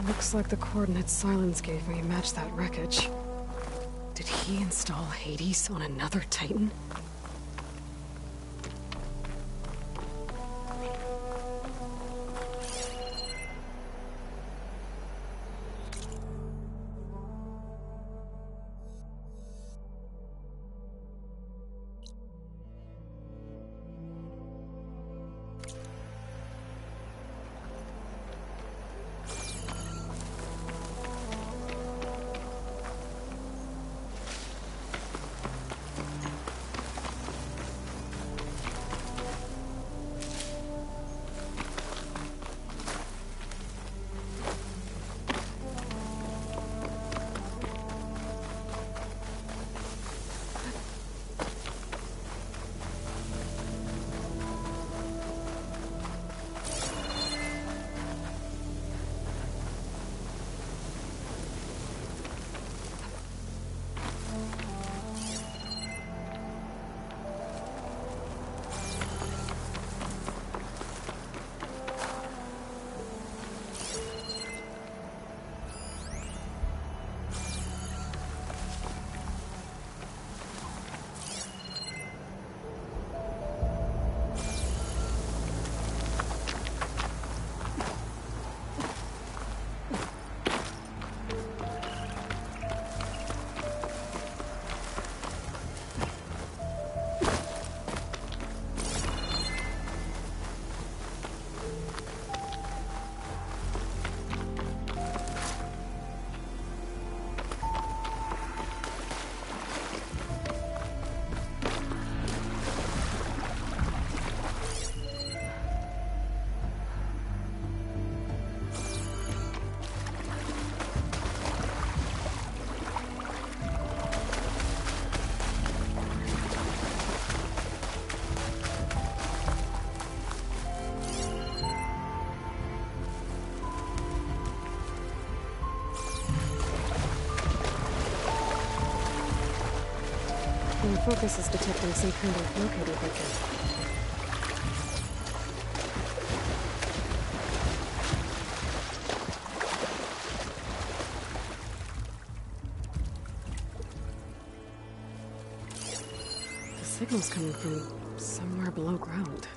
Looks like the coordinates Silence gave me match that wreckage. Did he install Hades on another Titan? My focus is detecting some kind of locator beacon. The signal's coming from somewhere below ground.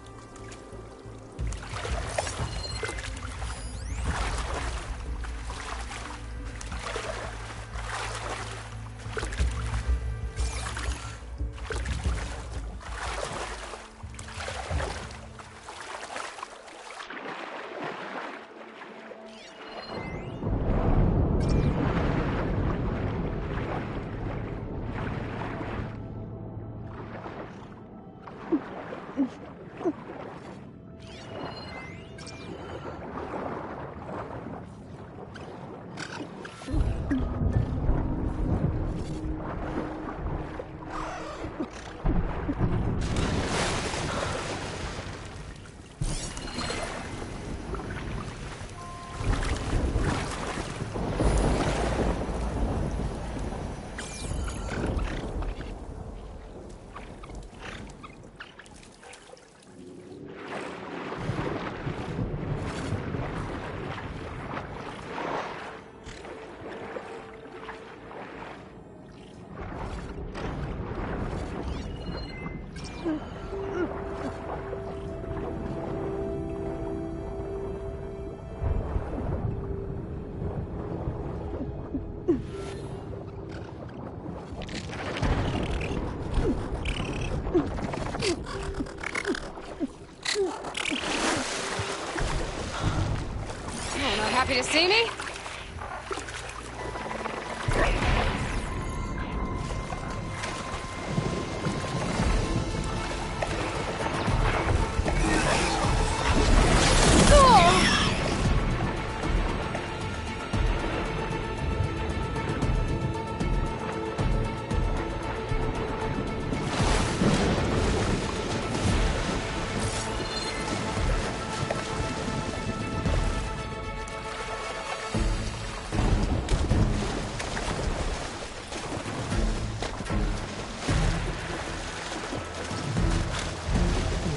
Happy to see me?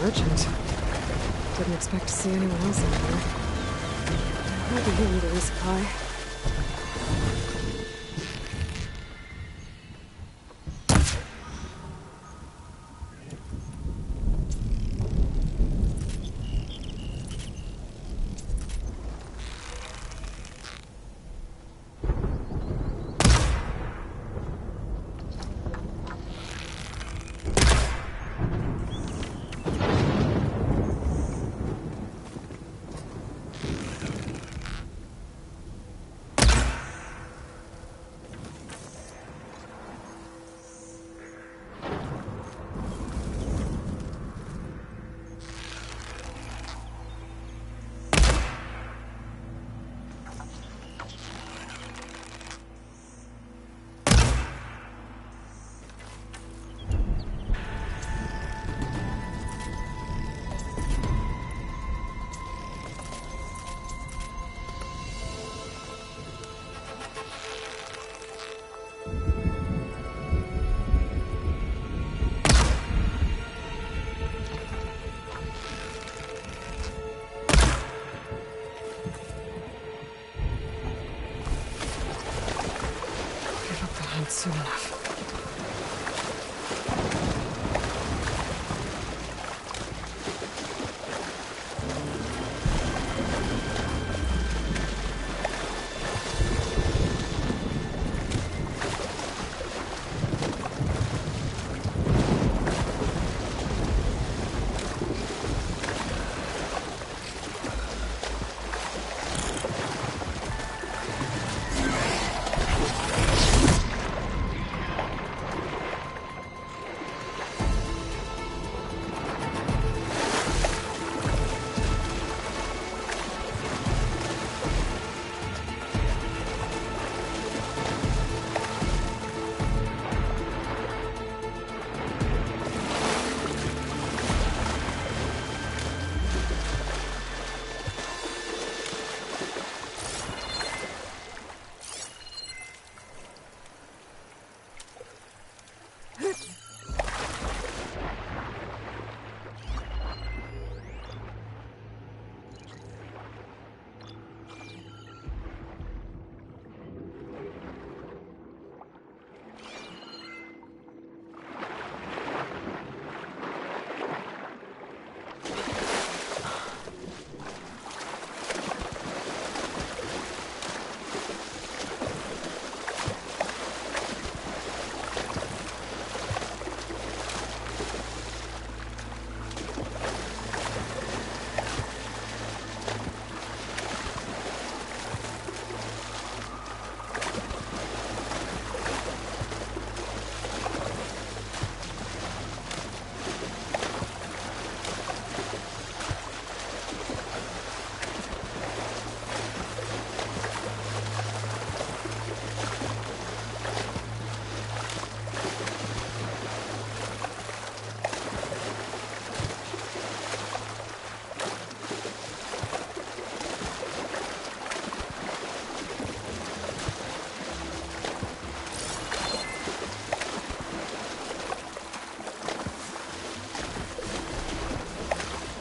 Merchant. Didn't expect to see anyone else in here. Might be healing to resupply. Soon enough.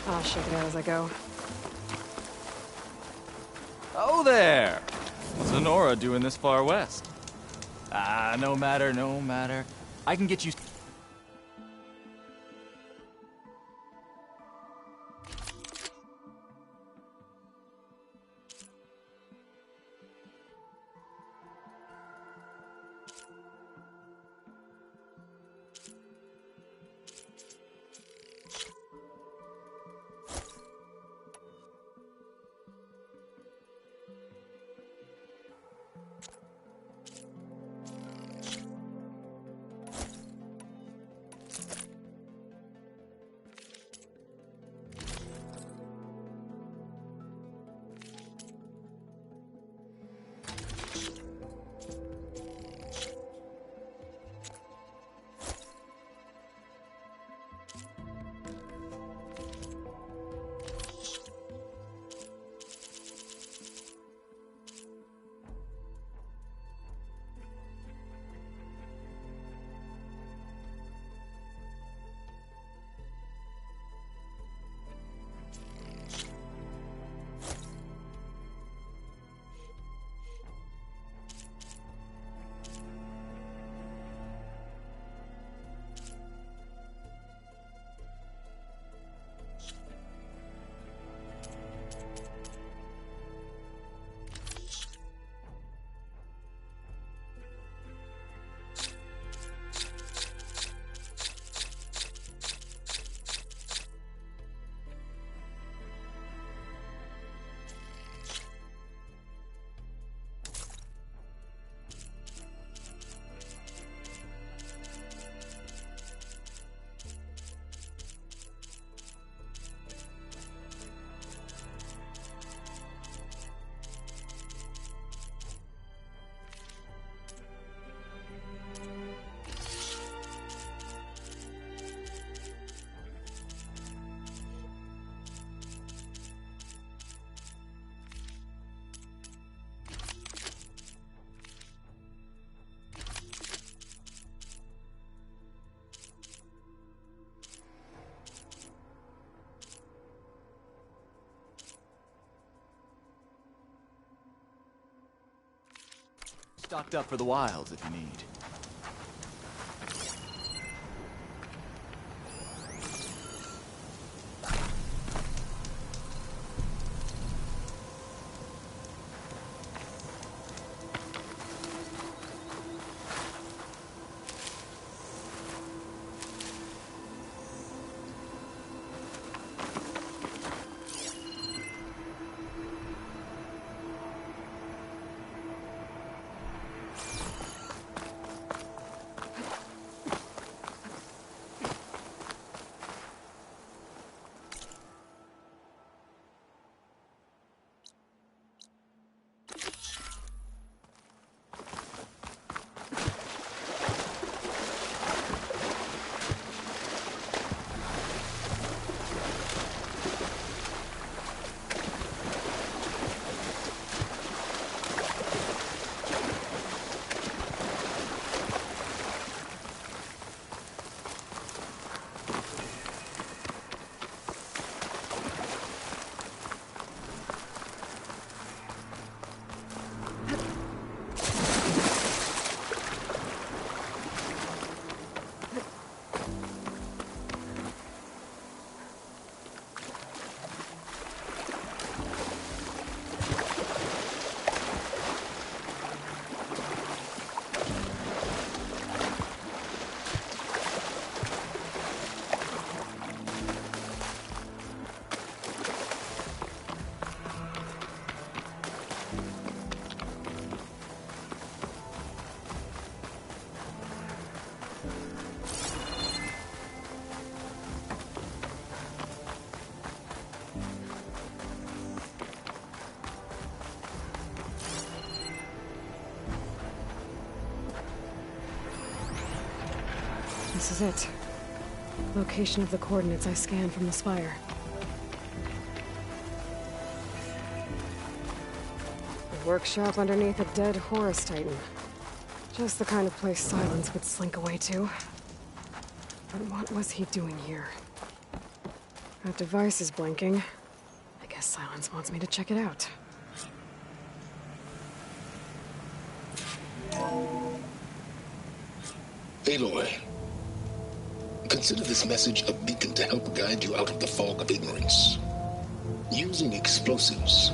I'll check it out as I go. Oh there! What's Sonora doing this far west? No matter, no matter. I can get you... stocked up for the wilds if you need. This is it. Location of the coordinates I scanned from the spire. A workshop underneath a dead Horus Titan. Just the kind of place Silence would slink away to. But what was he doing here? That device is blinking. I guess Silence wants me to check it out. Aloy, consider this message a beacon to help guide you out of the fog of ignorance. Using explosives,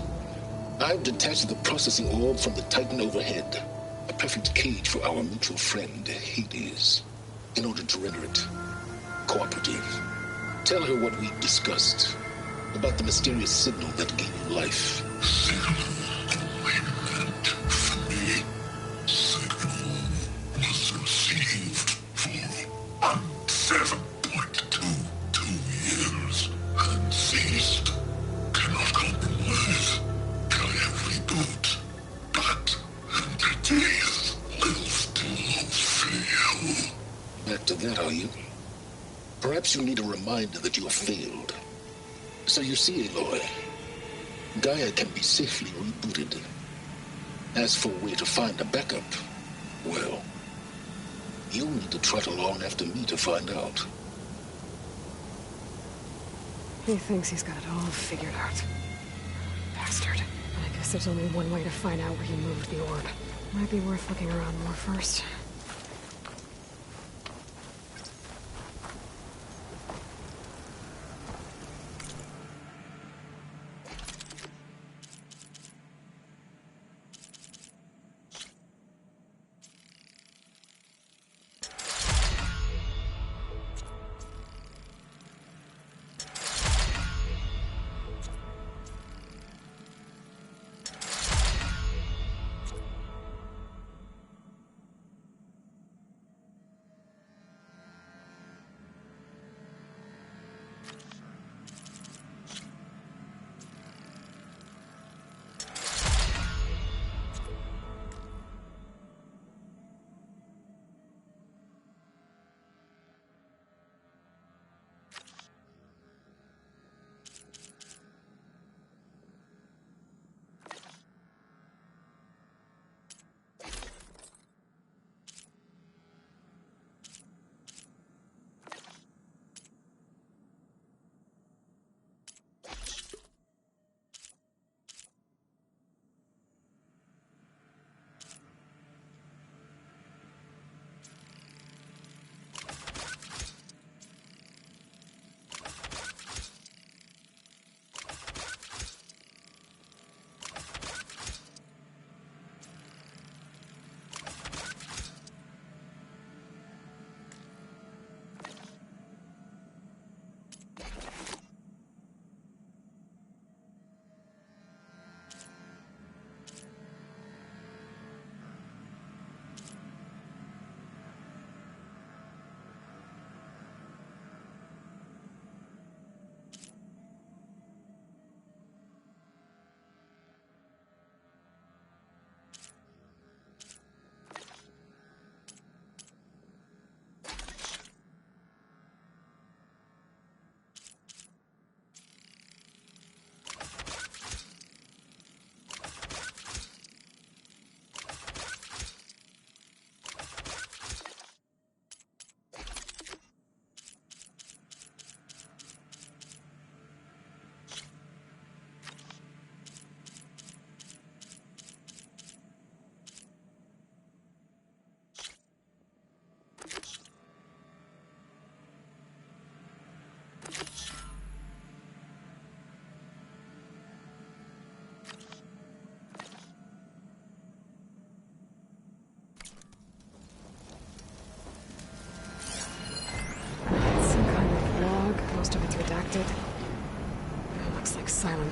I've detached the processing orb from the Titan overhead, a perfect cage for our mutual friend, Hades, in order to render it cooperative. Tell her what we discussed about the mysterious signal that gave you life. Perhaps you need a reminder that you have failed. So you see, Aloy, Gaia can be safely rebooted. As for where to find a backup, well, you'll need to trot along after me to find out. He thinks he's got it all figured out. Bastard. I guess there's only one way to find out where he moved the orb. Might be worth looking around more first.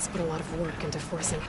must put a lot of work into forcing.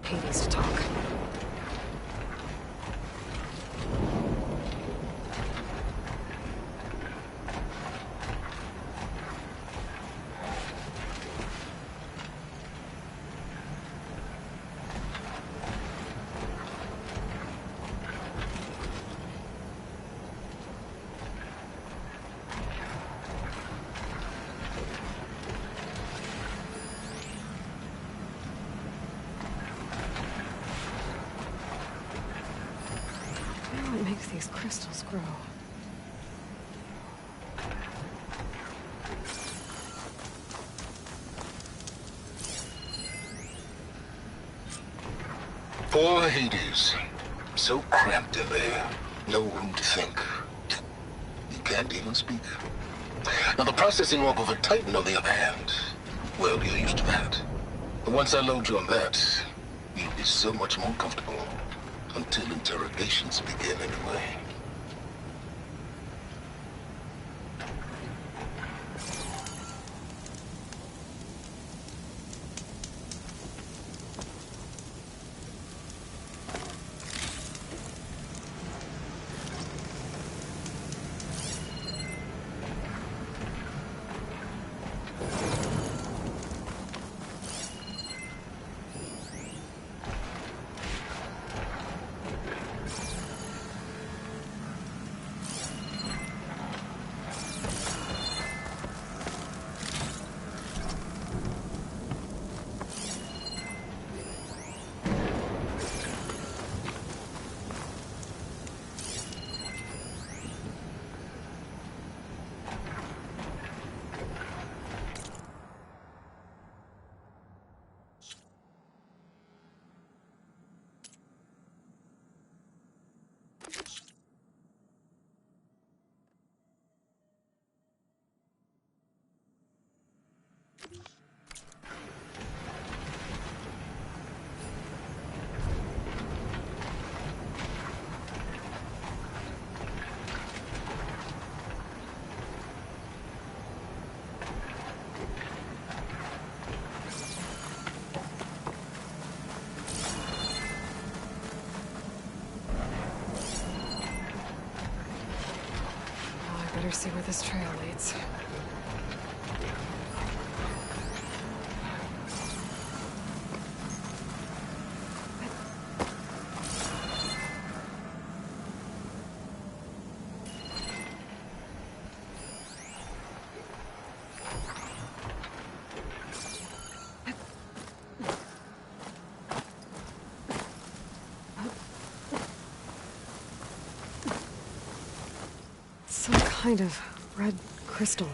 Hades to talk. What makes these crystals grow? Poor Hades. So cramped in there. No room to think. You can't even speak. Now the processing orb of a Titan, on the other hand, well, you're used to that. But once I load you on that, you'll be so much more comfortable. Until interrogations begin, anyway. better see where this trail leads. Some kind of red crystal.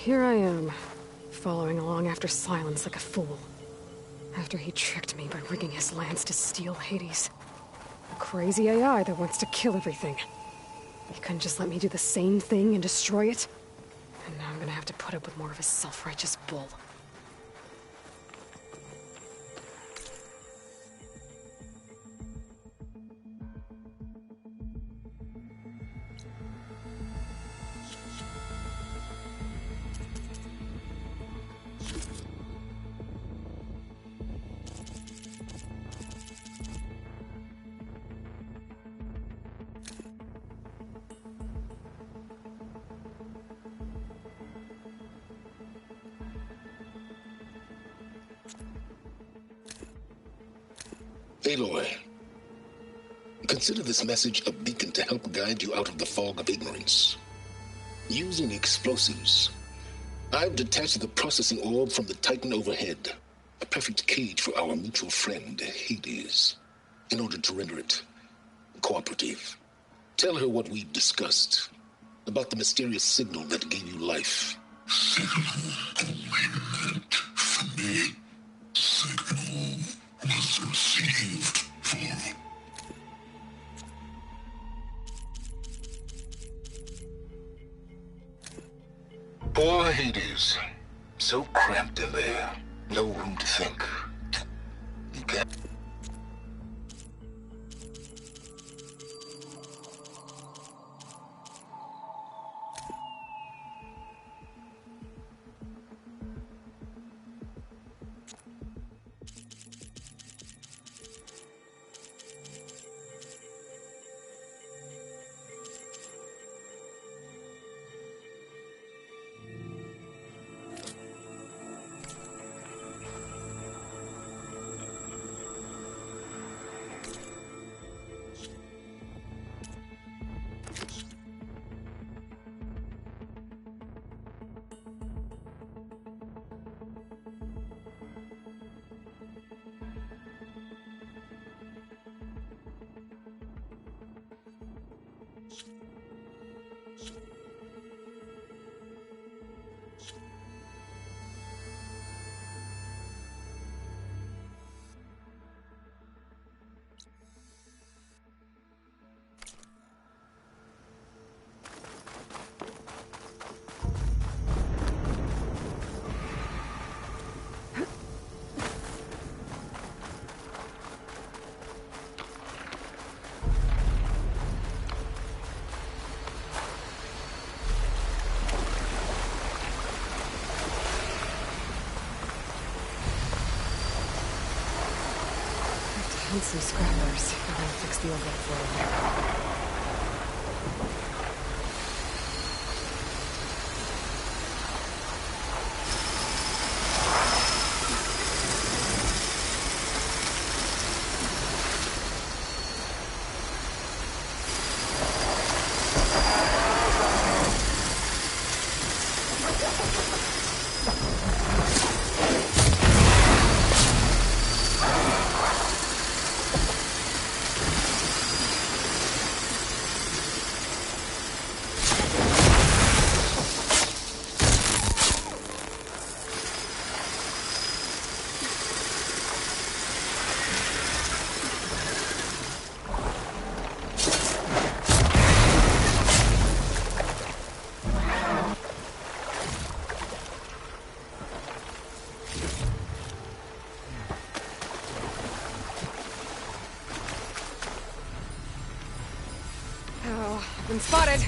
here I am, following along after Silence like a fool. After he tricked me by rigging his lance to steal Hades. A crazy AI that wants to kill everything. He couldn't just let me do the same thing and destroy it? And now I'm gonna have to put up with more of his self-righteous bull. Aloy, consider this message a beacon to help guide you out of the fog of ignorance. Using explosives, I've detached the processing orb from the Titan overhead, a perfect cage for our mutual friend, Hades, in order to render it cooperative. Tell her what we've discussed about the mysterious signal that gave you life. Signal only meant for me. Signal was received for... Poor Hades. So cramped in there. No room to think. You can't... And some scrappers. I'm gonna fix the overflow. Been spotted.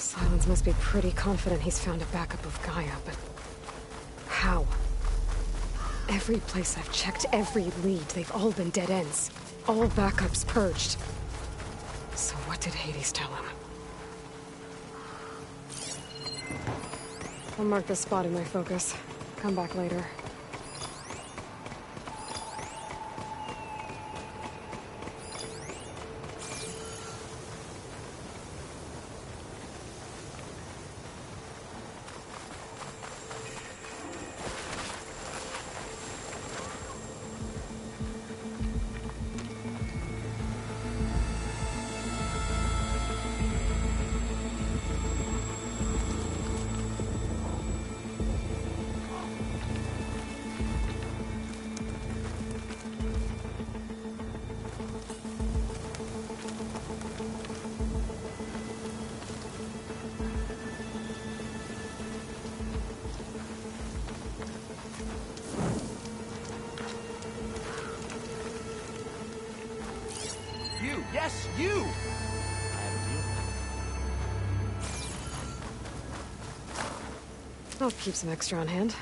Silence must be pretty confident he's found a backup of Gaia, but how? Every place I've checked, every lead, they've all been dead ends. All backups purged. So what did Hades tell him? I'll mark this spot in my focus. Come back later. You! Yes, you! I have a deal. I'll keep some extra on hand.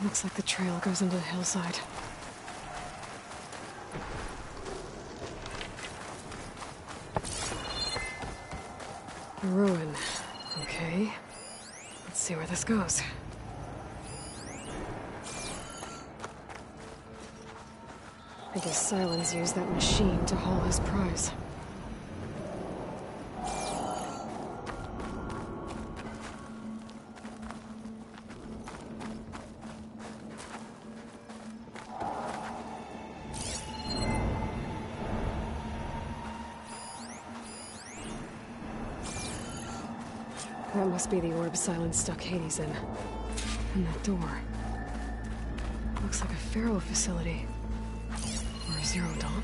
Looks like the trail goes into the hillside. A ruin. Okay. Let's see where this goes. I guess Silence used that machine to haul his prize. That must be the orb Silence stuck Hades in. And that door. Looks like a Pharaoh facility. Or a Zero Dawn.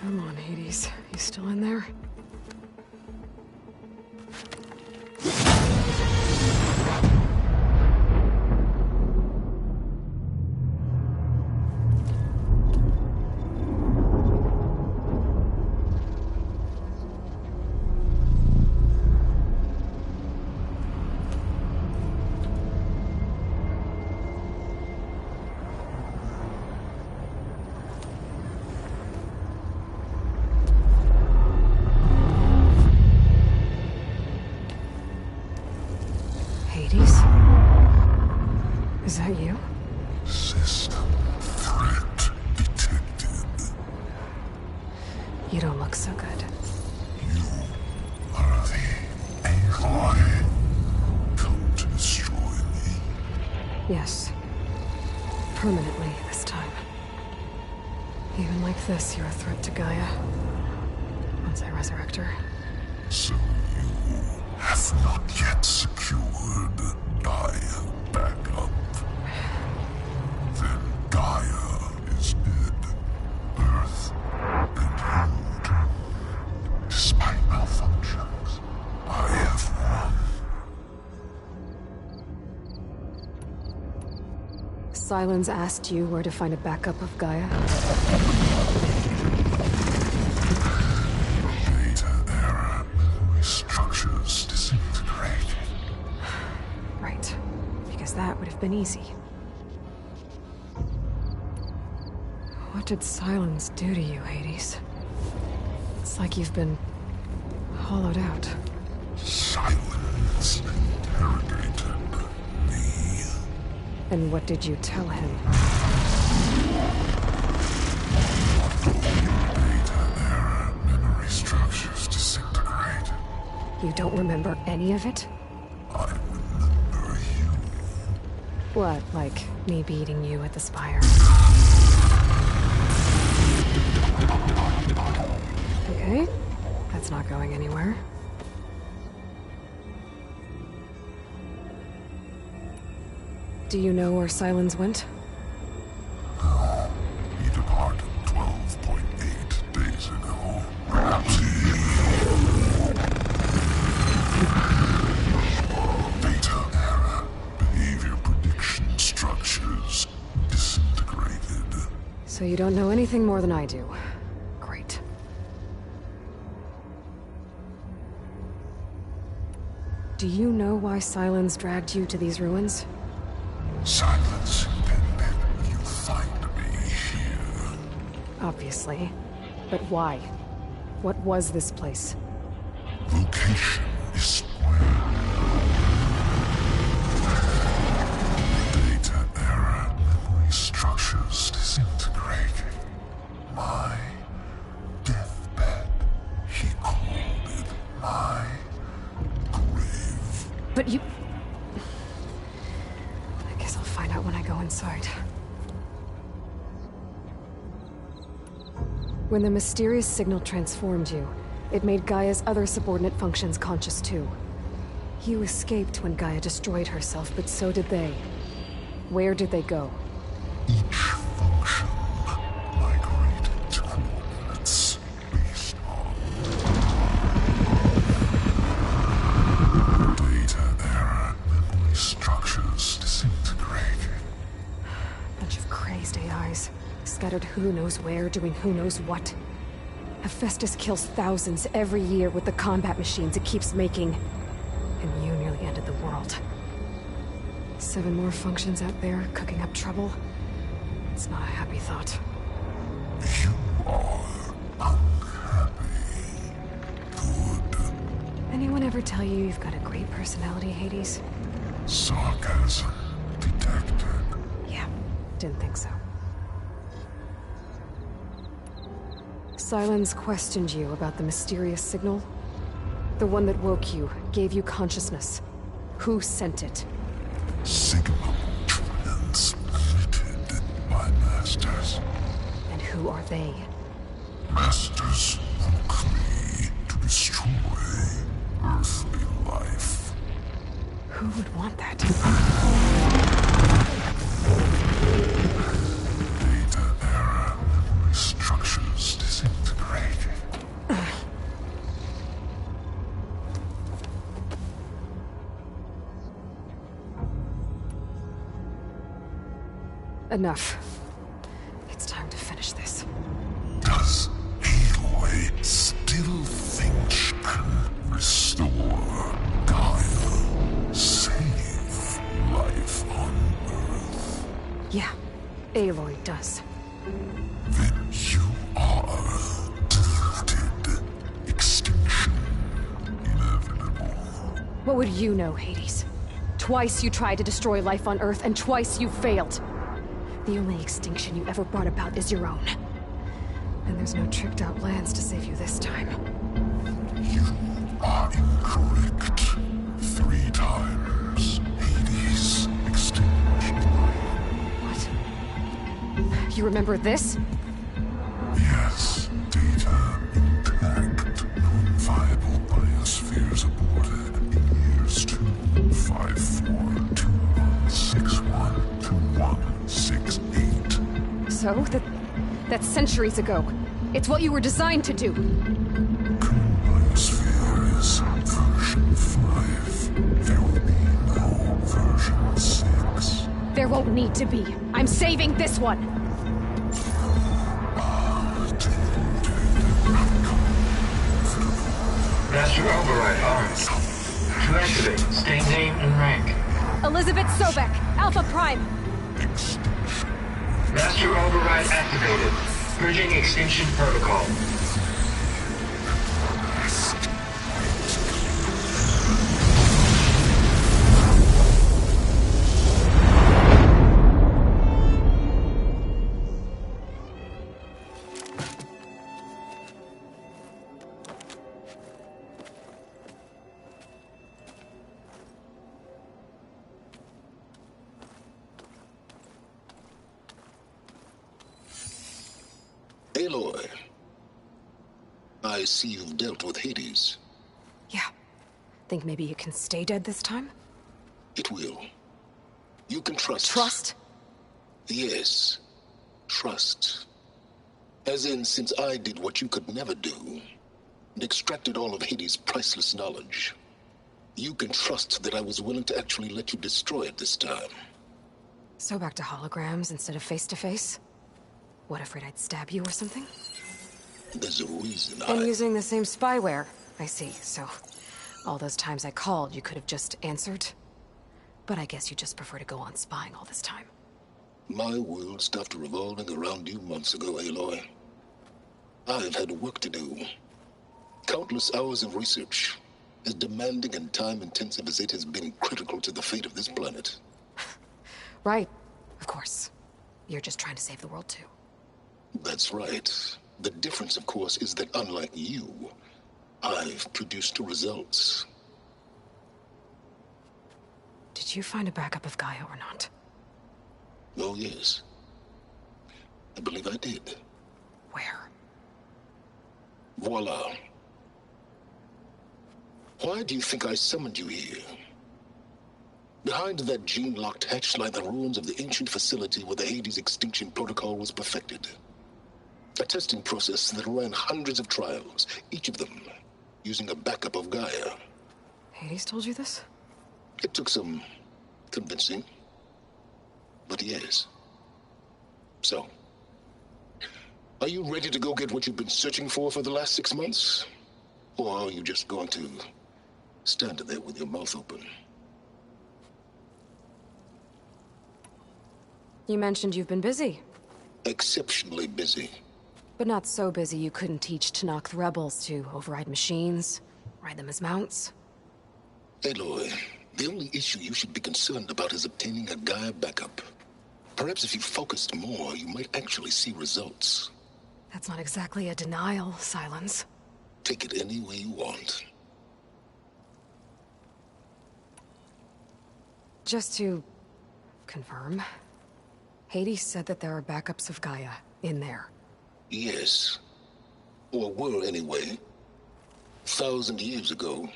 Come on, Hades. You still in there? Hades? Is that you? System threat detected. You don't look so good. You are the AI come to destroy me. Yes. Permanently this time. Even like this, you're a threat to Gaia. Once I resurrect her. So you have not yet secured Gaia back up. Then Gaia is dead. Earth and you doomed. Despite malfunctions, I have won. Sylens asked you where to find a backup of Gaia? Data error. Memory structures disintegrated. Right. Because that would have been easy. What did Sylens do to you, Hades? It's like you've been hollowed out. Silence interrogated me. And what did you tell him? Data error. Memory structures disintegrated. You don't remember any of it? I remember you. What, like me beating you at the Spire? Okay, that's not going anywhere. Do you know where Sylens went? No, he departed 12.8 days ago. Perhaps he... Data error. Behavior prediction structures disintegrated. So you don't know anything more than I do. Great. Do you know why Sylens dragged you to these ruins? Silence intended you find me here. Obviously. But why? What was this place? Location is square. Data error. Memory structures disintegrated. My deathbed. He called it my grave. But you... I guess I'll find out when I go inside. When the mysterious signal transformed you, it made Gaia's other subordinate functions conscious too. You escaped when Gaia destroyed herself, but so did they. Where did they go? Each function migrated to coordinates based on data error. Memory structures disintegrated. Bunch of crazed AIs, scattered who knows where, doing who knows what. Hephaestus kills thousands every year with the combat machines it keeps making. And you nearly ended the world. 7 more functions out there, cooking up trouble. It's not a happy thought. You are unhappy. Good. Anyone ever tell you you've got a great personality, Hades? Sarcasm detected. Yeah, didn't think so. Sylens questioned you about the mysterious signal. The one that woke you, gave you consciousness. Who sent it? Signal transmitted by masters. And who are they? Masters likely to destroy earthly life. Who would want that? Data era memory structures disintegrating. Enough. It's time to finish this. Does Aloy still think she can restore Gaia? Save life on Earth? Yeah, Aloy does. Then you are deluded. Extinction inevitable. What would you know, Hades? Twice you tried to destroy life on Earth, and twice you failed. The only extinction you ever brought about is your own. And there's no tricked-out plans to save you this time. You are incorrect. 3 times. Hades extinguished life. What? You remember this? Yes, data intact. Non-viable biospheres aborted in years 25421612168. So? That's centuries ago. It's what you were designed to do. Current biosphere is version 5. There will be no version 6. There won't need to be. I'm saving this one! Master Override armed. To activate, state name and rank. Elizabeth Sobek, Alpha Prime! Master Override activated. Purging extinction protocol. Aloy, I see you've dealt with Hades. Yeah. Think maybe you can stay dead this time? It will. You can trust. Trust? Yes. Trust. As in, since I did what you could never do, and extracted all of Hades' priceless knowledge, you can trust that I was willing to actually let you destroy it this time. So back to holograms instead of face-to-face? What, afraid I'd stab you or something? There's a reason And using the same spyware. I see, so... all those times I called, you could have just answered? But I guess you just prefer to go on spying all this time. My world stopped revolving around you months ago, Aloy. I've had work to do. Countless hours of research, as demanding and time-intensive as it has been critical to the fate of this planet. Right, of course. You're just trying to save the world too. That's right. The difference, of course, is that unlike you, I've produced results. Did you find a backup of Gaia or not? Oh, yes. I believe I did. Where? Voila. Why do you think I summoned you here? Behind that gene-locked hatch lie the ruins of the ancient facility where the Hades extinction protocol was perfected. A testing process that ran hundreds of trials, each of them using a backup of Gaia. Hades told you this? It took some convincing, but yes. So, are you ready to go get what you've been searching for the last 6 months? Or are you just going to stand there with your mouth open? You mentioned you've been busy. Exceptionally busy. But not so busy you couldn't teach Tenakth rebels to override machines, ride them as mounts. Aloy, the only issue you should be concerned about is obtaining a Gaia backup. Perhaps if you focused more, you might actually see results. That's not exactly a denial, Silence. Take it any way you want. Just to confirm, Hades said that there are backups of Gaia in there. Yes. Or were anyway. 1,000 years ago.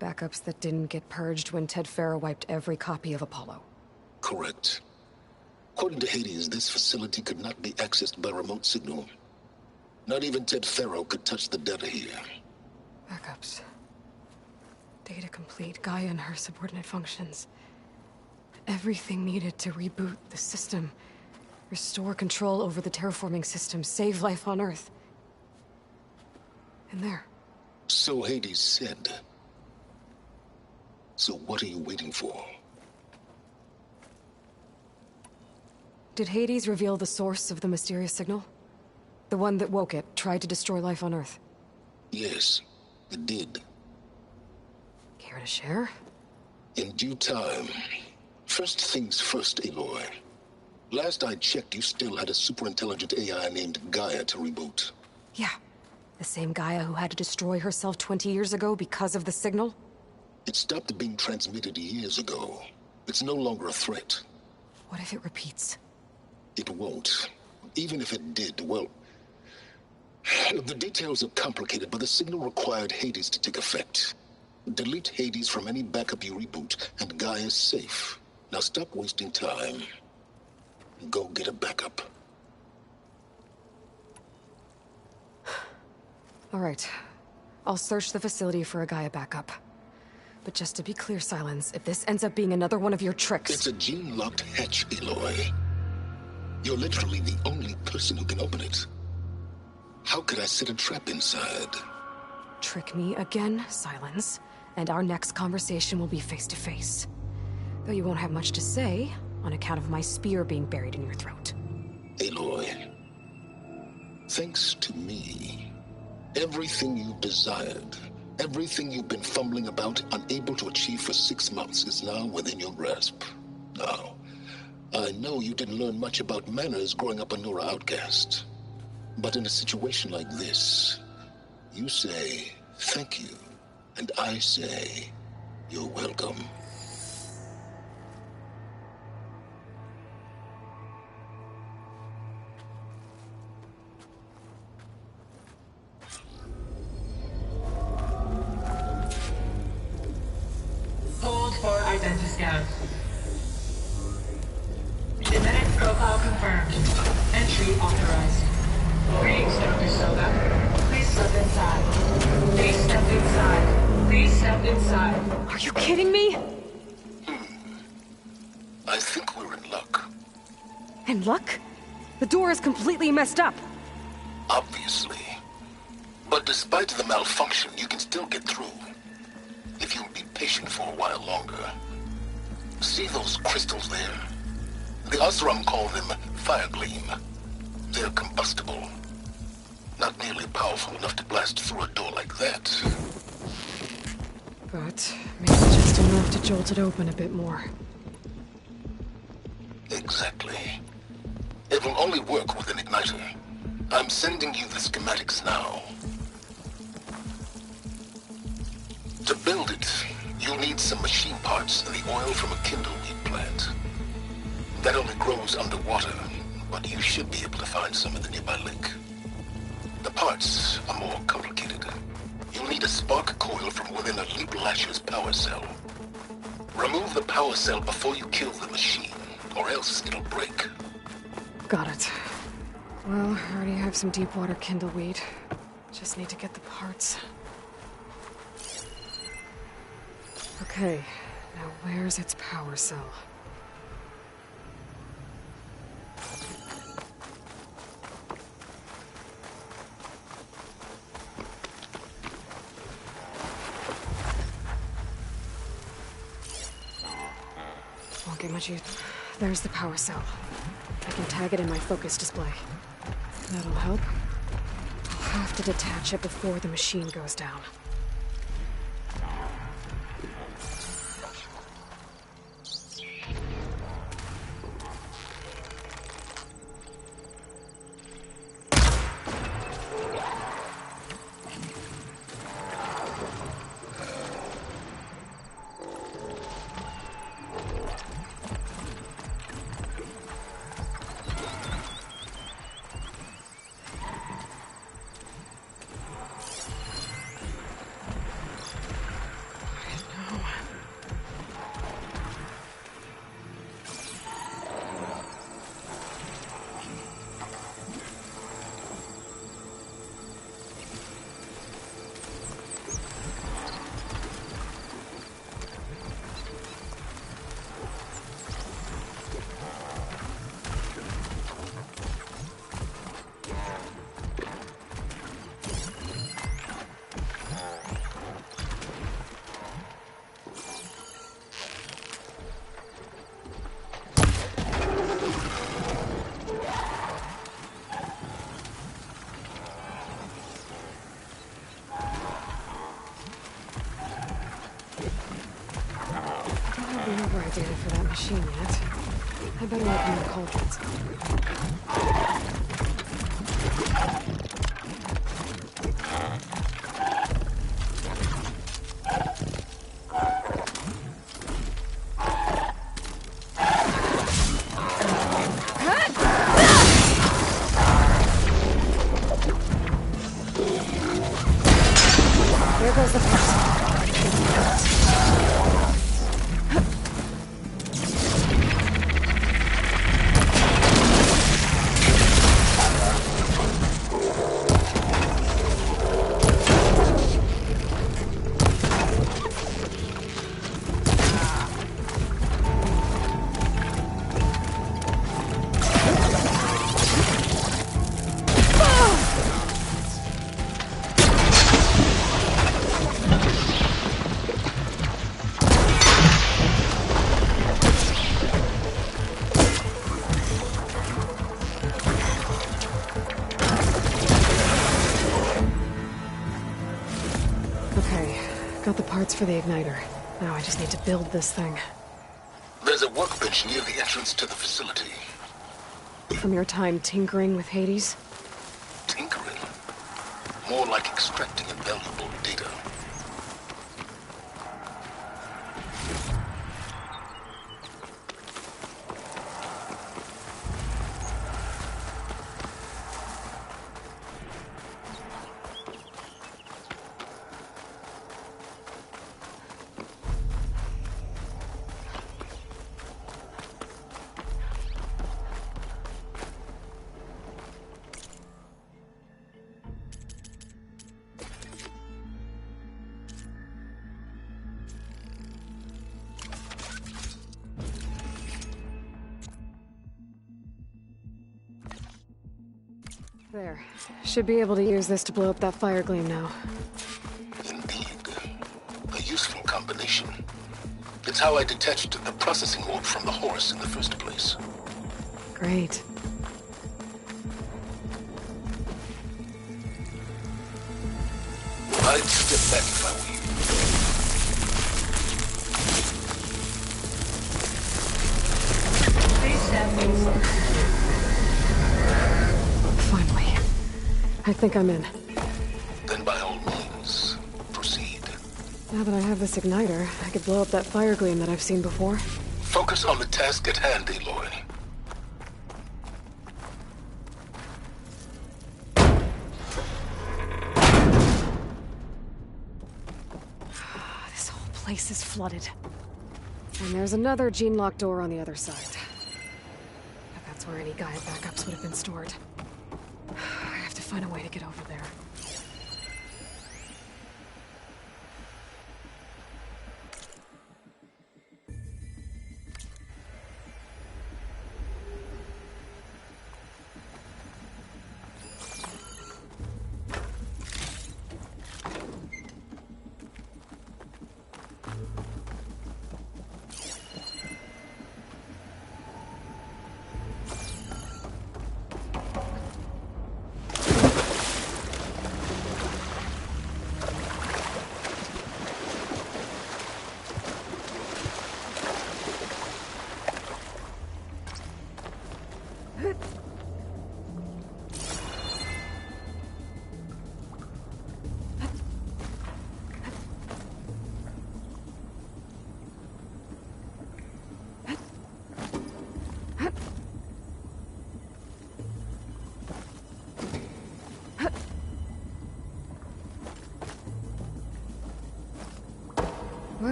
Backups that didn't get purged when Ted Faro wiped every copy of Apollo. Correct. According to Hades, this facility could not be accessed by remote signal. Not even Ted Faro could touch the data here. Backups. Data complete, Gaia and her subordinate functions. Everything needed to reboot the system. Restore control over the terraforming system, save life on Earth. And there. So Hades said. So what are you waiting for? Did Hades reveal the source of the mysterious signal? The one that woke it, tried to destroy life on Earth? Yes, it did. Care to share? In due time. First things first, Aloy. Last I checked, you still had a superintelligent AI named Gaia to reboot. Yeah. The same Gaia who had to destroy herself 20 years ago because of the signal? It stopped being transmitted years ago. It's no longer a threat. What if it repeats? It won't. Even if it did, well... The details are complicated, but the signal required Hades to take effect. Delete Hades from any backup you reboot, and Gaia's safe. Now stop wasting time. Go get a backup. All right. I'll search the facility for a Gaia backup. But just to be clear, Silence, if this ends up being another one of your tricks... It's a gene-locked hatch, Aloy. You're literally the only person who can open it. How could I set a trap inside? Trick me again, Silence, and our next conversation will be face-to-face. Though you won't have much to say, on account of my spear being buried in your throat. Aloy, thanks to me, everything you've desired, everything you've been fumbling about, unable to achieve for 6 months, is now within your grasp. Now, I know you didn't learn much about manners growing up a Nora outcast. But in a situation like this, you say, thank you, and I say, you're welcome. Hold for identiscan. Genetic profile confirmed. Entry authorized. Greetings, Dr. Soga. Please step inside. Please step inside. Please step inside. Are you kidding me? I think we're in luck. In luck? The door is completely messed up. Obviously. But despite the malfunction, you can still get through. If you'll be patient for a while longer. See those crystals there? The Osram call them Firegleam. They're combustible. Not nearly powerful enough to blast through a door like that. But maybe just enough to jolt it open a bit more. Exactly. It will only work with an igniter. I'm sending you the schematics now. To build it, you'll need some machine parts and the oil from a kindleweed plant. That only grows underwater, but you should be able to find some in the nearby lake. The parts are more complicated. You'll need a spark coil from within a Leap Lasher's power cell. Remove the power cell before you kill the machine, or else it'll break. Got it. Well, I already have some deep water kindleweed. Just need to get the parts. Okay, now where's its power cell? Won't get much use. There's the power cell. I can tag it in my focus display. That'll help. have to detach it before the machine goes down. Data for that machine yet. I better open the cauldrons. There goes the first. Got the parts for the igniter. Now I just need to build this thing. There's a workbench near the entrance to the facility. From your time tinkering with Hades? Tinkering? More like extracting invaluable data. There. Should be able to use this to blow up that fire gleam now. Indeed. A useful combination. It's how I detached the processing orb from the Horus in the first place. Great. I'd step back if I were you. Please stand inside. Finally. I think I'm in. Then by all means, proceed. Now that I have this igniter, I could blow up that fire gleam that I've seen before. Focus on the task at hand, Aloy. This whole place is flooded. And there's another gene-locked door on the other side. But that's where any Gaia backups would have been stored. I have to find a way to get over there.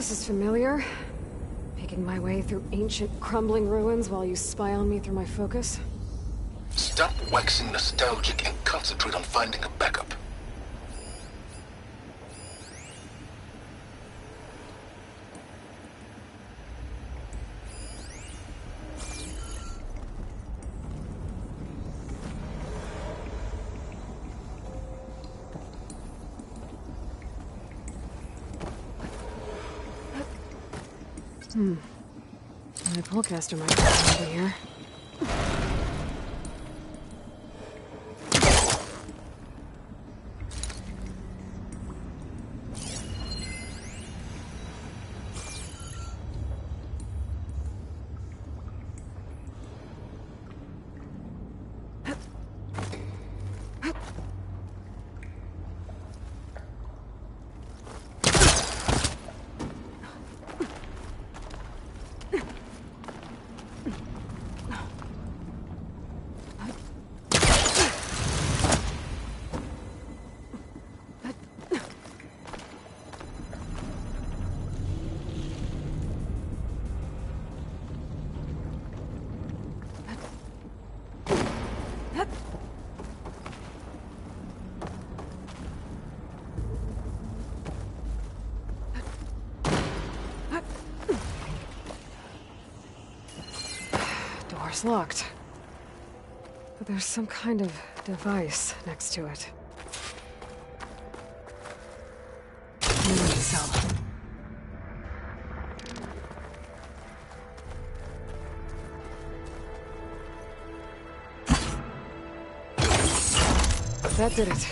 This is familiar. Making my way through ancient, crumbling ruins while you spy on me through my focus. Stop waxing nostalgic and concentrate on finding a backup. My pullcaster might be over here. Door's locked. But there's some kind of device next to it. Cell. That did it.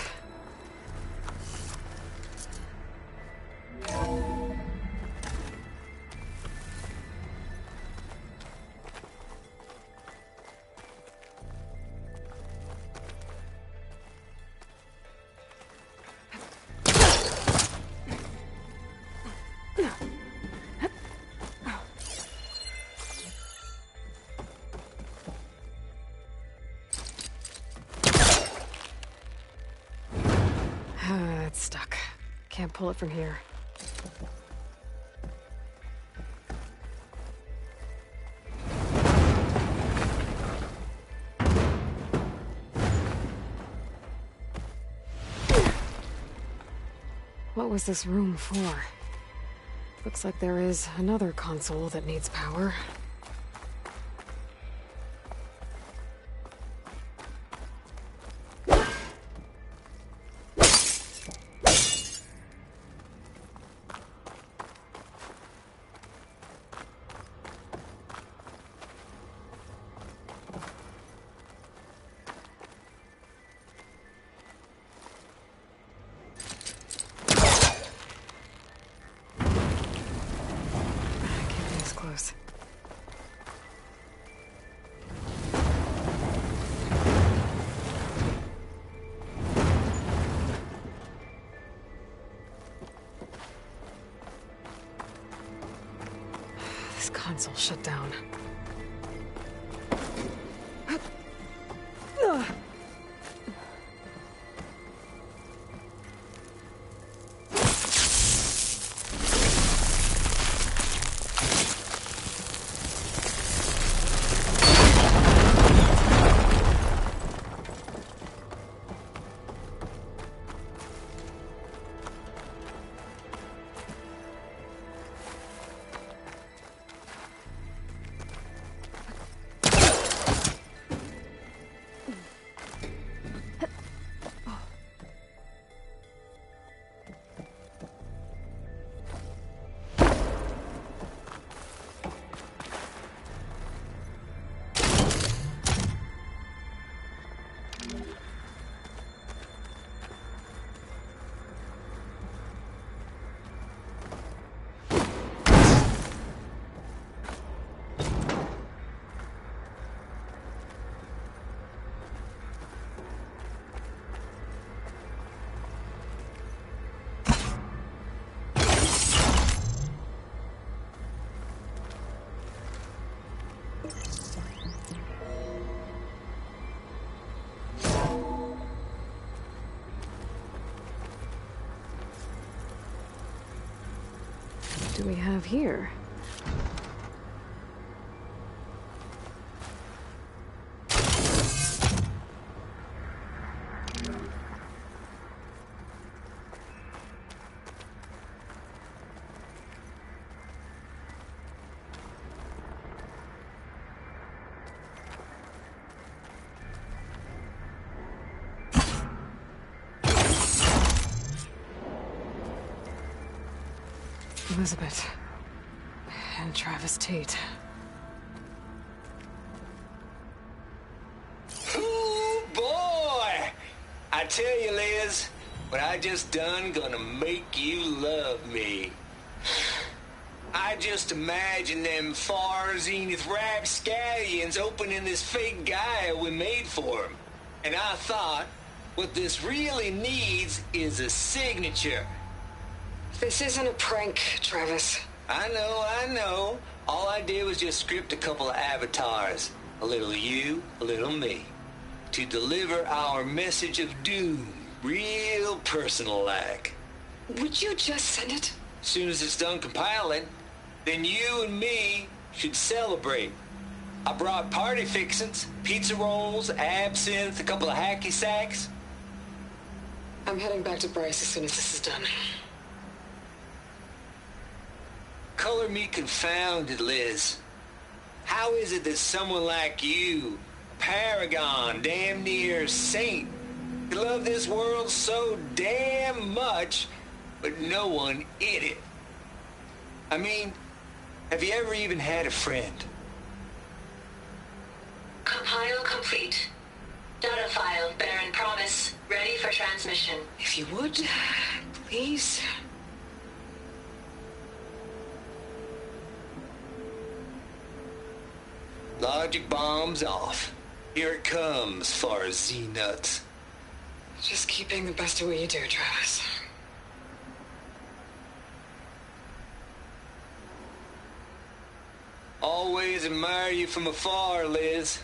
It's stuck. Can't pull it from here. What was this room for? Looks like there is another console that needs power. Close. This console shut down. do we have here? Elizabeth. And Travis Tate. Ooh, boy! I tell you, Liz, what I just done gonna make you love me. I just imagine them far zenith rapscallions opening this fake guy we made for him. And I thought, what this really needs is a signature. This isn't a prank, Travis. I know. All I did was just script a couple of avatars. A little you, a little me. To deliver our message of doom, real personal-like. Would you just send it? As soon as it's done compiling, then you and me should celebrate. I brought party fixins, pizza rolls, absinthe, a couple of hacky sacks. I'm heading back to Bryce as soon as this is done. Color me confounded, Liz. How is it that someone like you, paragon, damn near saint, could love this world so damn much, but no one in it? I mean, have you ever even had a friend? Compile complete. Data file, Baron Promise, ready for transmission. If you would, please. Logic bombs off. Here it comes, far Z-nuts. Just keep being the best at what you do, Travis. Always admire you from afar, Liz.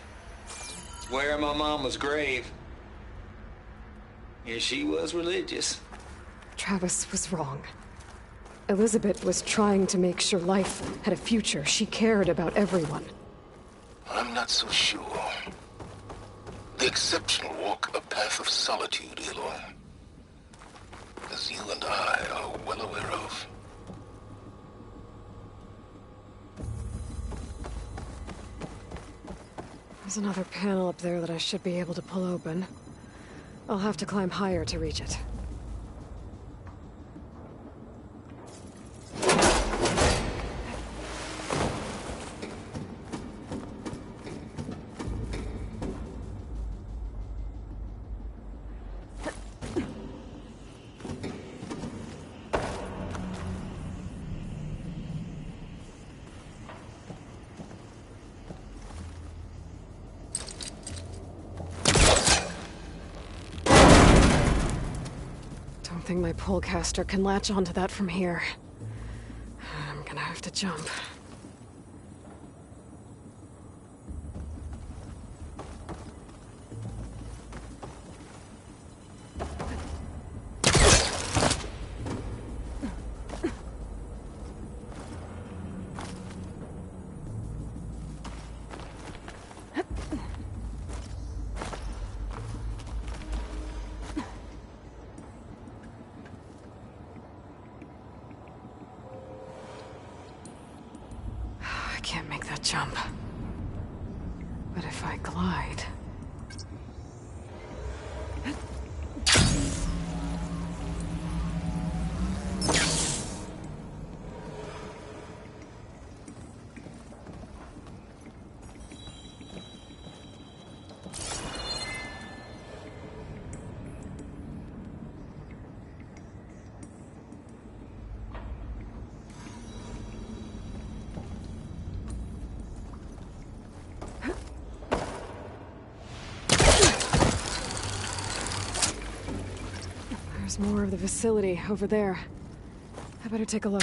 It's where my mama's grave. And she was religious. Travis was wrong. Elizabeth was trying to make sure life had a future. She cared about everyone. I'm not so sure. The exceptional walk a path of solitude, Aloy. As you and I are well aware of. There's another panel up there that I should be able to pull open. I'll have to climb higher to reach it. I think my polecaster can latch onto that from here. I'm gonna have to jump. I can't make that jump. But if I glide... There's more of the facility over there. I better take a look.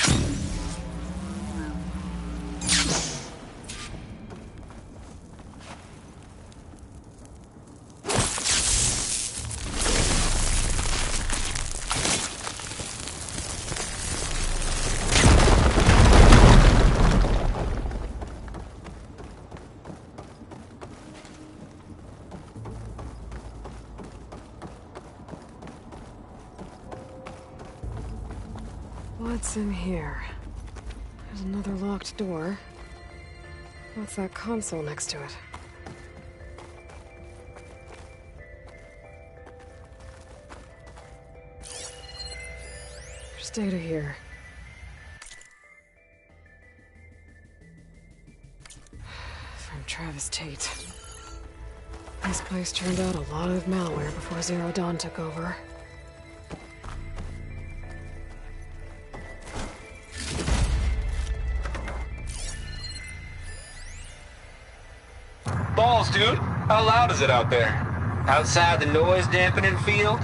What's in here? There's another locked door. What's that console next to it? There's data here. From Travis Tate. This place turned out a lot of malware before Zero Dawn took over. Balls, dude. How loud is it out there? Outside the noise dampening field?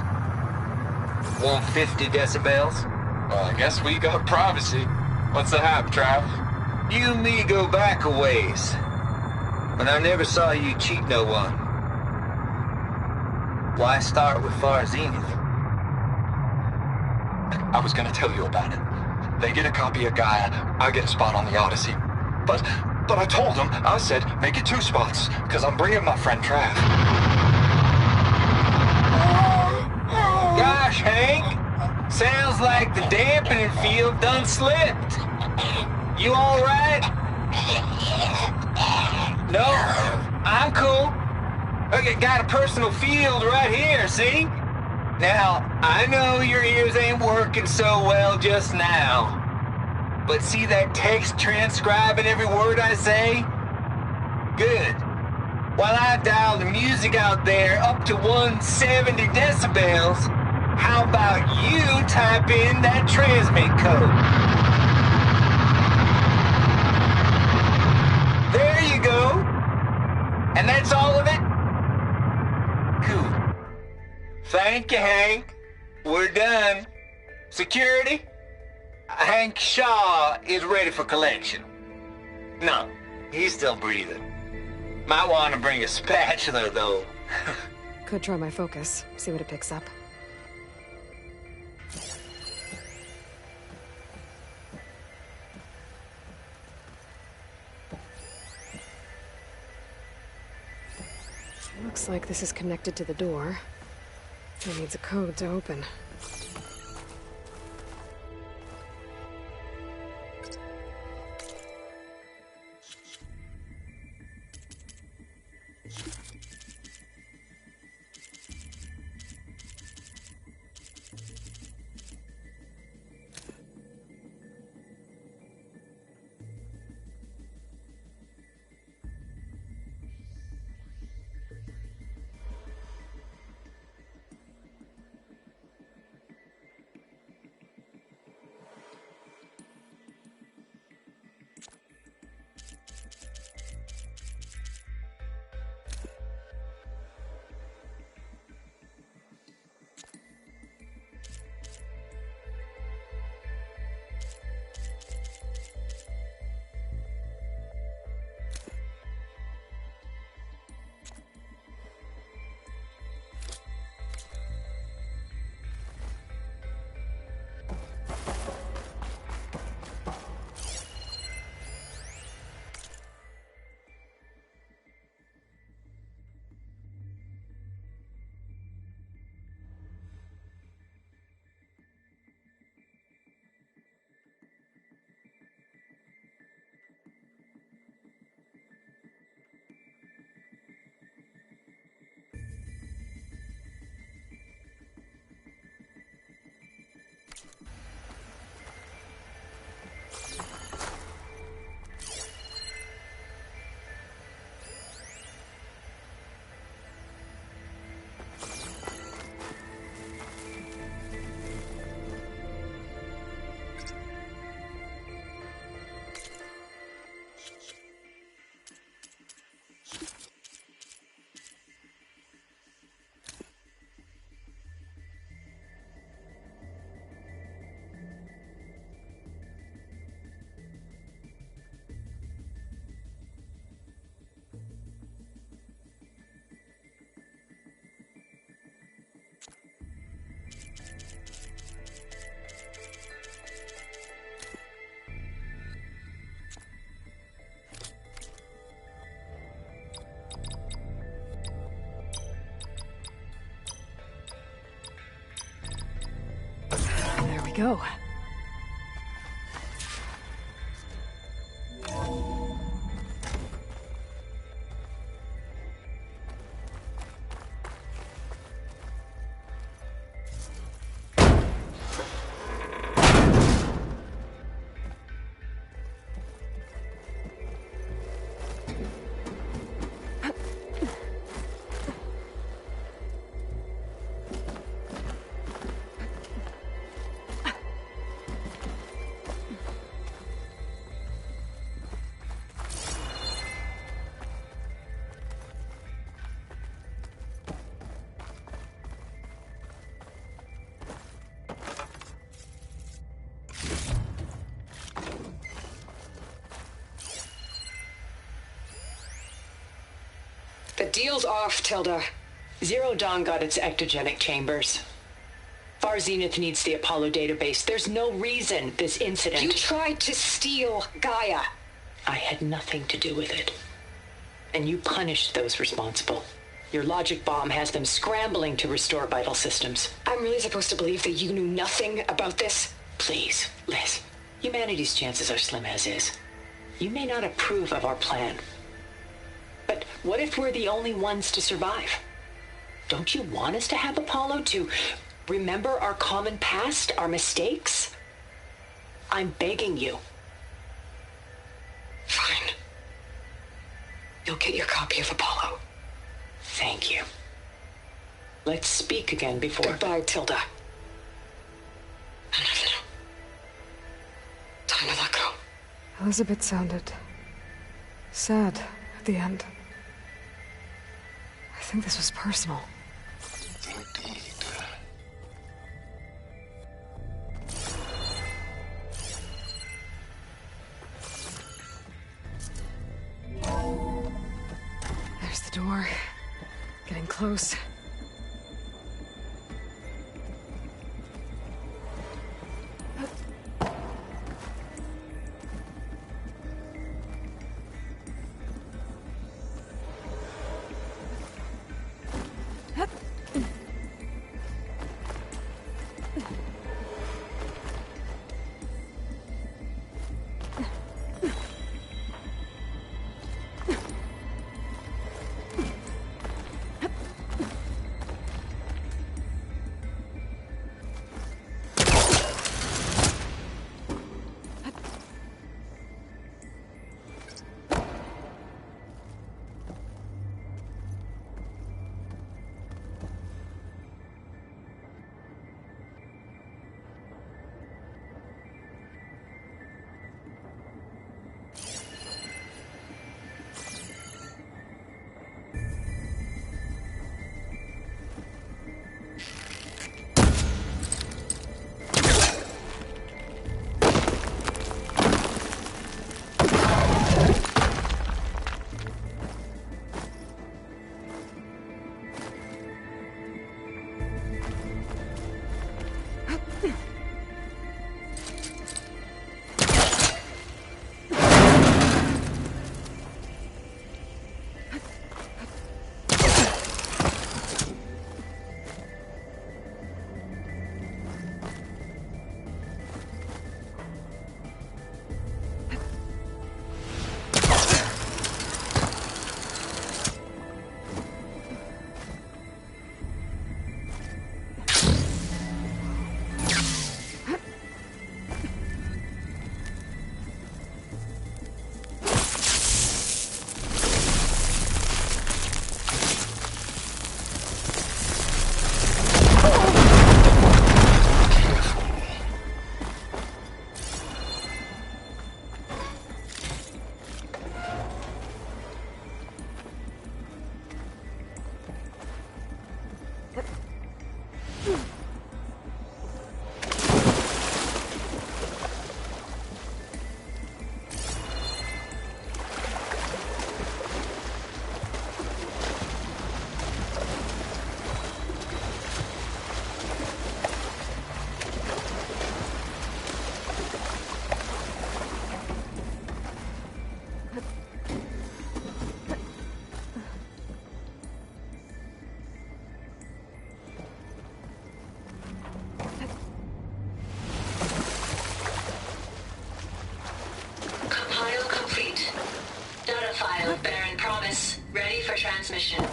150 decibels? Well, I guess we got privacy. What's the hap, Trav? You and me go back a ways. But I never saw you cheat no one. Why start with Far Zenith? I was gonna tell you about it. They get a copy of Gaia, I get a spot on the Odyssey. But I told them, I said, make it 2 spots, because I'm bringing my friend Trav. Gosh, Hank. Sounds like the dampening field done slipped. You all right? No, I'm cool. Okay, got a personal field right here, see? Now, I know your ears ain't working so well just now. But see that text transcribing every word I say? Good. While I dial the music out there up to 170 decibels, how about you type in that transmit code? There you go. And that's all of it? Cool. Thank you, Hank. We're done. Security? Hank Shaw is ready for collection. No, he's still breathing. Might want to bring a spatula, though. Could try my focus, see what it picks up. Looks like this is connected to the door. It needs a code to open. Go. The deal's off, Tilda. Zero Dawn got its ectogenic chambers. Far Zenith needs the Apollo database. There's no reason this incident... You tried to steal Gaia. I had nothing to do with it. And you punished those responsible. Your logic bomb has them scrambling to restore vital systems. I'm really supposed to believe that you knew nothing about this? Please, Liz. Humanity's chances are slim as is. You may not approve of our plan. But what if we're the only ones to survive? Don't you want us to have Apollo to remember our common past, our mistakes? I'm begging you. Fine. You'll get your copy of Apollo. Thank you. Let's speak again before... Goodbye, Tilda. And a little. Time to let go. Elizabeth sounded sad at the end. I think this was personal. Indeed. There's the door. Getting close. Transmission.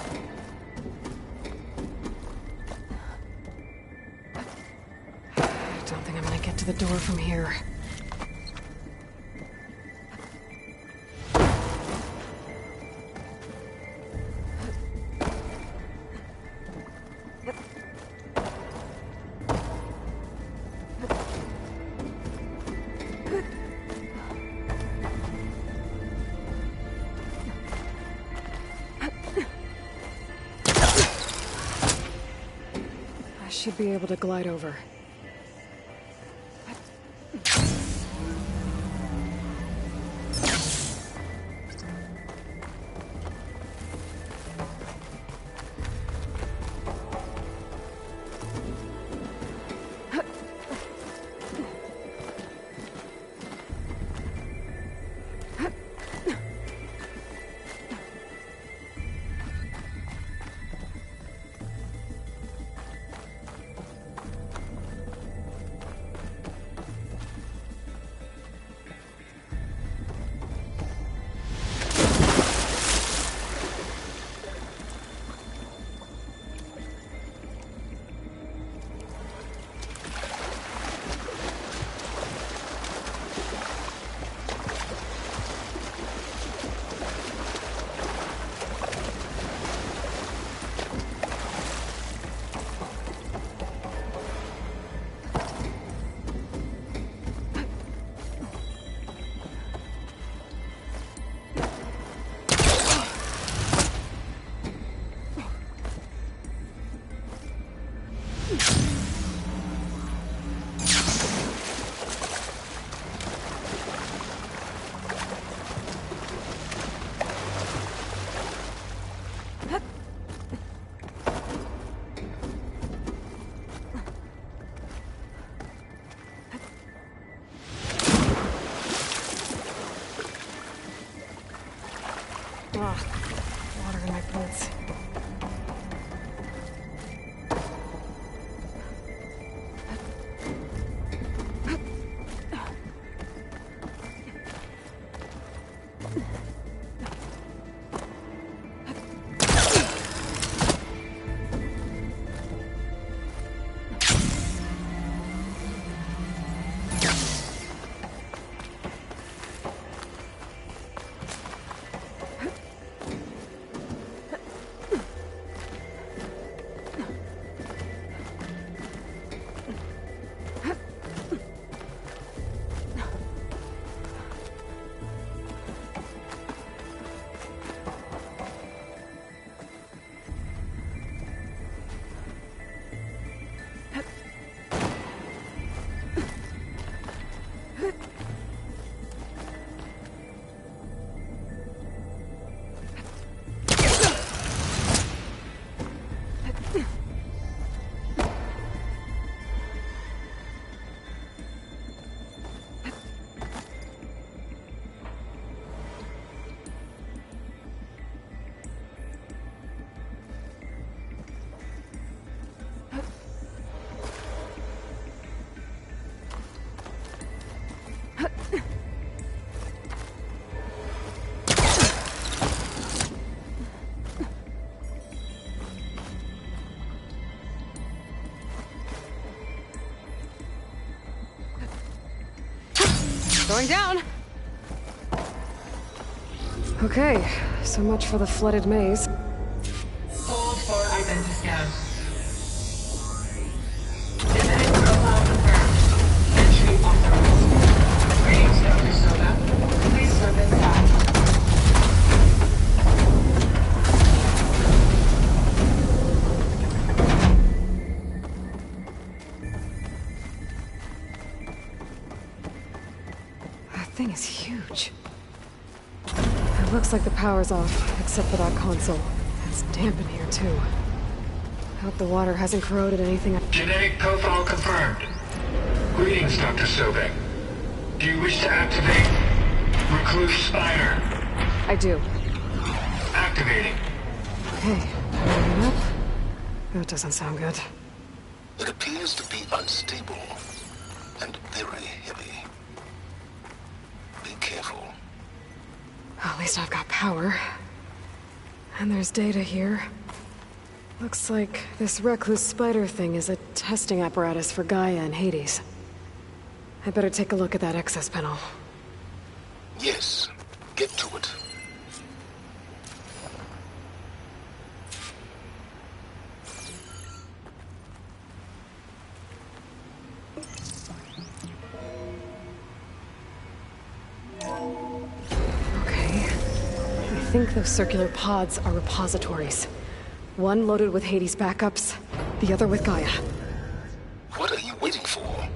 I don't think I'm gonna get to the door from here. Should be able to glide over. Water in my boots. Going down! Okay, so much for the flooded maze. Hold for identiscan. Identity profile confirmed. Entry authorized. Greetings, Dr. Soda. Please slip inside. That thing is huge. It looks like the power's off, except for that console. It's damp in here, too. Hope the water hasn't corroded anything. Genetic profile confirmed. Greetings, Dr. Sobek. Do you wish to activate Recluse Spider? I do. Activating. Okay, warming up. That doesn't sound good. It appears to be unstable and very heavy. Be careful. At least I've got power. And there's data here. Looks like this Recluse Spider thing is a testing apparatus for Gaia and Hades. I better take a look at that access panel. Yes, get to it. Okay. I think those circular pods are repositories. One loaded with Hades backups, the other with Gaia. What are you waiting for?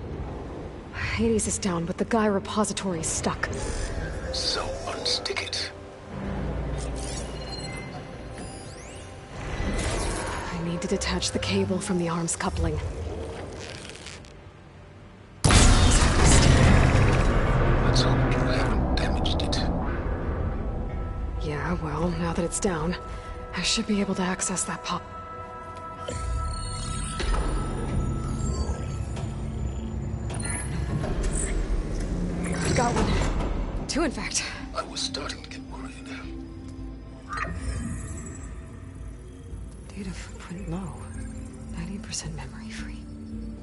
Hades is down, but the Gaia repository is stuck. So unstick it. I need to detach the cable from the arms coupling. Let's hope you haven't damaged it. Yeah, well, now that it's down, I should be able to access that pop. Got one. Two, in fact. I was starting to get worried. Data footprint low. 90% memory free.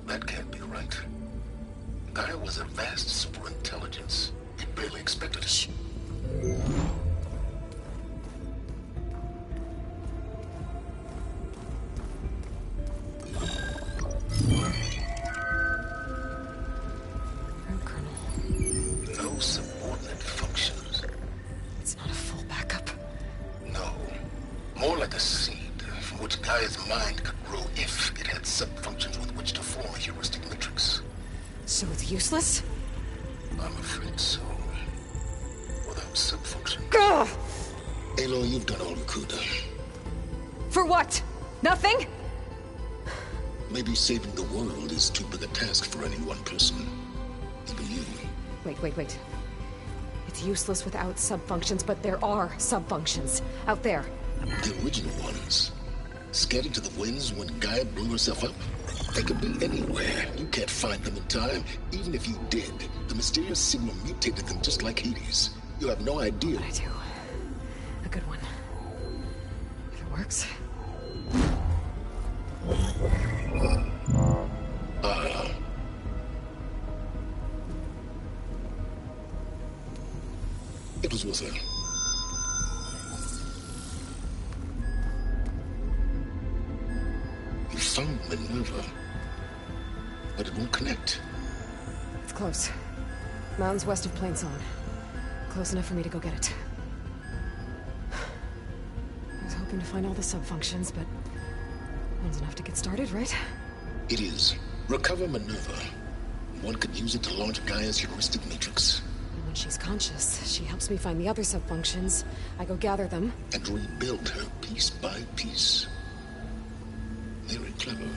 That can't be right. Gaia was a vast superintelligence. We barely expected it. Shh. No subordinate functions. It's not a full backup. No. More like a seed from which Gaia's mind could grow if it had sub-functions with which to form a heuristic matrix. So it's useless? I'm afraid so. Without sub-functions. Ugh! Aloy, you've done all you could. For what? Nothing? Maybe saving the world is too big a task for any one person. Even you. Wait. It's It's useless without sub-functions, but there are sub-functions out there. The original ones. Scattered to the winds when Gaia blew herself up? They could be anywhere. You can't find them in time. Even if you did, the mysterious signal mutated them just like Hades. You have no idea. But I do. A good one. If it works. It was with her. You found Minerva, but it won't connect. It's close. Mountains west of Plain Song. Close enough for me to go get it. I was hoping to find all the sub-functions, but one's enough to get started, right? It is. Recover Minerva. One could use it to launch Gaia's heuristic matrix. And when she's conscious, she helps me find the other sub-functions. I go gather them. And rebuild her piece by piece. Very clever.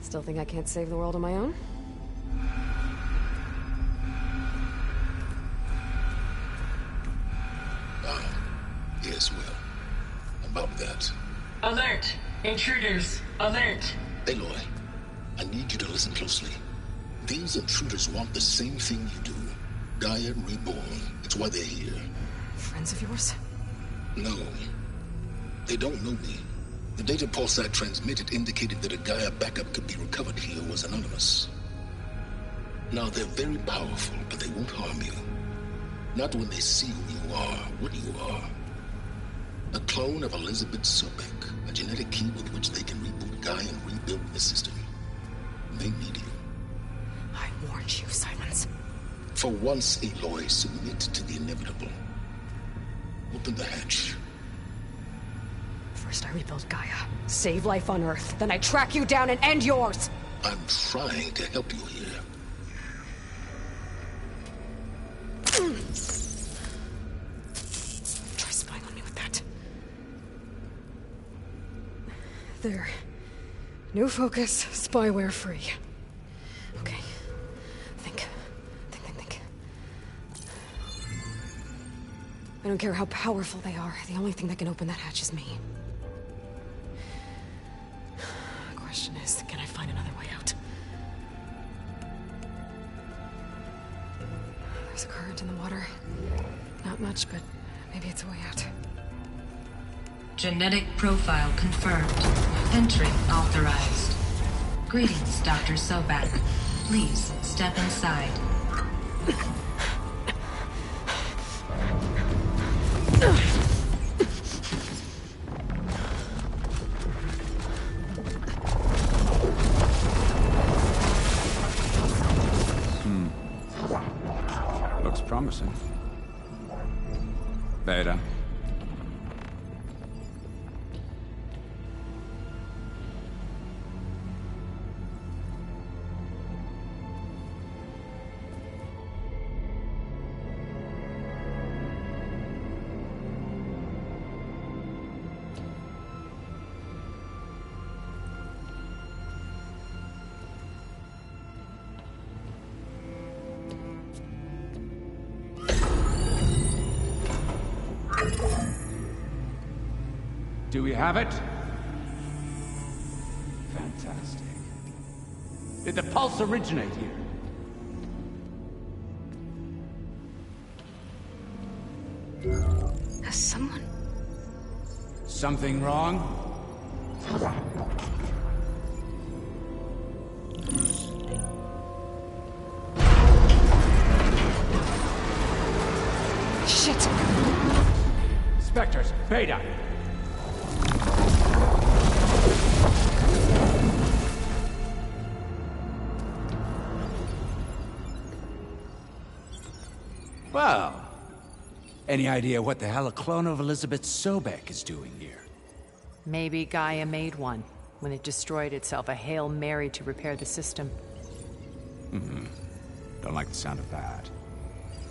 Still think I can't save the world on my own? Yes, well, about that. Alert! Intruders! Alert! Aloy, I need you to listen closely. These intruders want the same thing you do. Gaia reborn. It's why they're here. Friends of yours? No. They don't know me. The data Pulsar transmitted indicated that a Gaia backup could be recovered here was anonymous. Now, they're very powerful, but they won't harm you. Not when they see who you are, what you are. A clone of Elizabeth Sobek, a genetic key with which they can reboot Gaia and rebuild the system. They need you. I warned you, Silence. For once, Aloy, submit to the inevitable. Open the hatch. First I rebuild Gaia, save life on Earth, then I track you down and end yours! I'm trying to help you here. Try spying on me with that. There. New focus, spyware free. Okay. Think. I don't care how powerful they are. The only thing that can open that hatch is me. The question is, can I find another way out? There's a current in the water. Not much, but maybe it's a way out. Genetic profile confirmed. Entry authorized. Greetings, Dr. Sobek. Please step inside. Looks promising. Beta. Do we have it? Fantastic. Did the pulse originate here? Has someone... Something wrong? Shit! Spectres, Beta! Well, any idea what the hell a clone of Elizabeth Sobek is doing here? Maybe Gaia made one. When it destroyed itself, a Hail Mary to repair the system. Don't like the sound of that.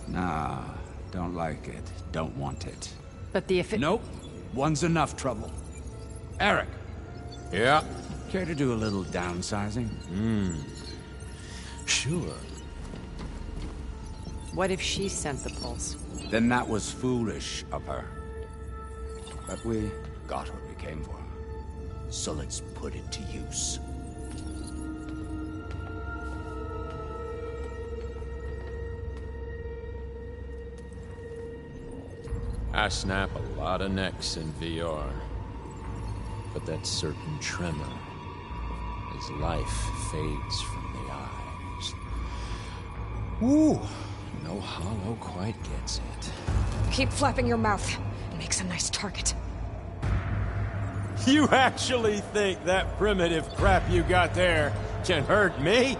Nah, don't like it. Don't want it. But the Nope. One's enough trouble. Eric. Yeah? Care to do a little downsizing? Sure. What if she sent the pulse? Then that was foolish of her. But we got what we came for. So let's put it to use. I snap a lot of necks in VR. But that certain tremor as life fades from the eyes. Ooh, no hollow quite gets it. Keep flapping your mouth. It makes a nice target. You actually think that primitive crap you got there can hurt me?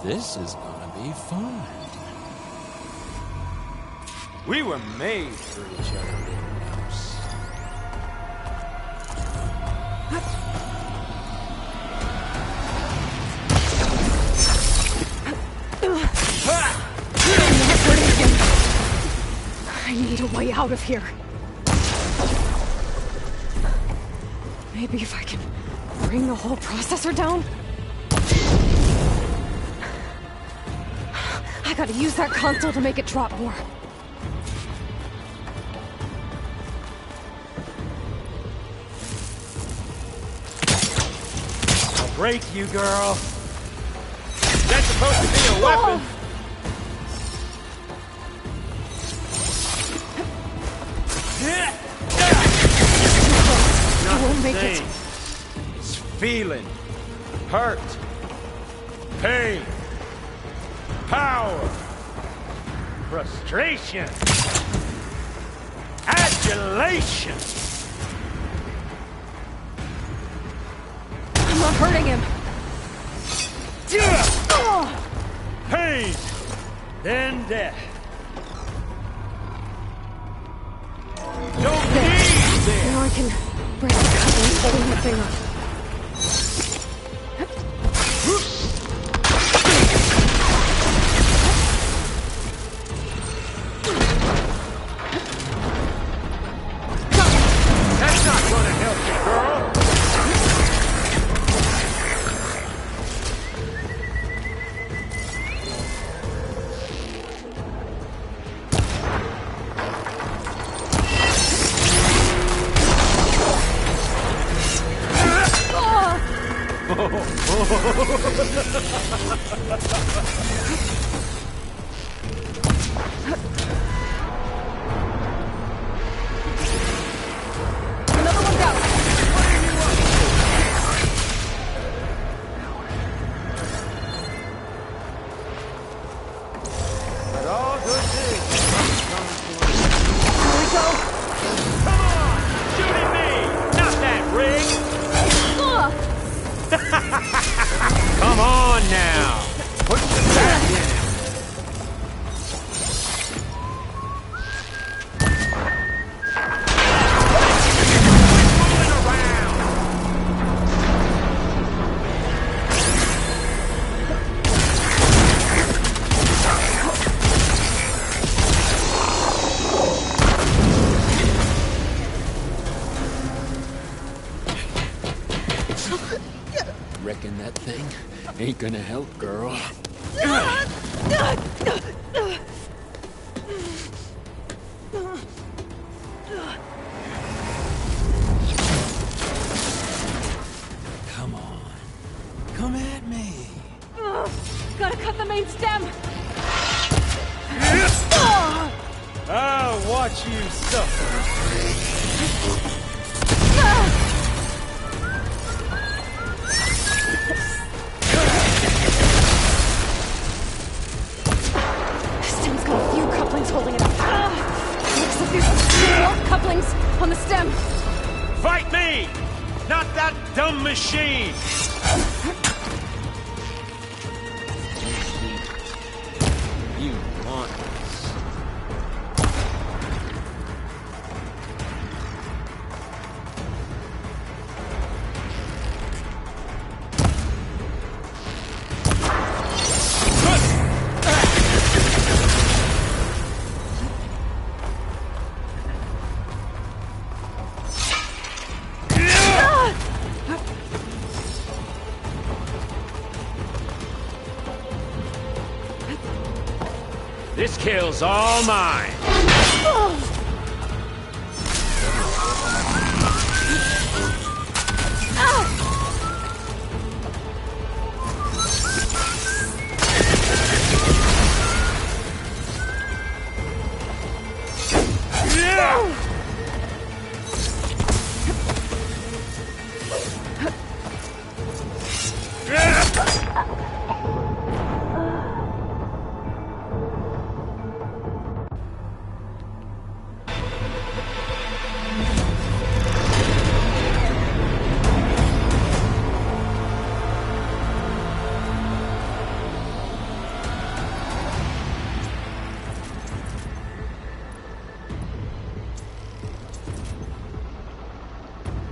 This is gonna be fun. We were made for each other, Mouse. I need a way out of here. Maybe if I can bring the whole processor down? I gotta use that console to make it drop more. I'll break you, girl. That's supposed to be a weapon. I won't make it. It's feeling, hurt, pain, power, frustration, adulation. I'm not hurting him. Pain, then death. Don't need this. Now I can break the couplings holding the thing up. That's not gonna help you, girl. Another one down. But all good things come to an Here we go. Come on! Shoot at me! Not that rig! Come on now! Put your back in it! Moving around! Reckon that thing ain't gonna help, girl. Come on. Come at me. Gotta cut the main stem. I'll watch you suffer. Stem's got a few couplings holding it up. Looks like there's more couplings on the stem. Fight me! Not that dumb machine! You want this. This kill's all mine.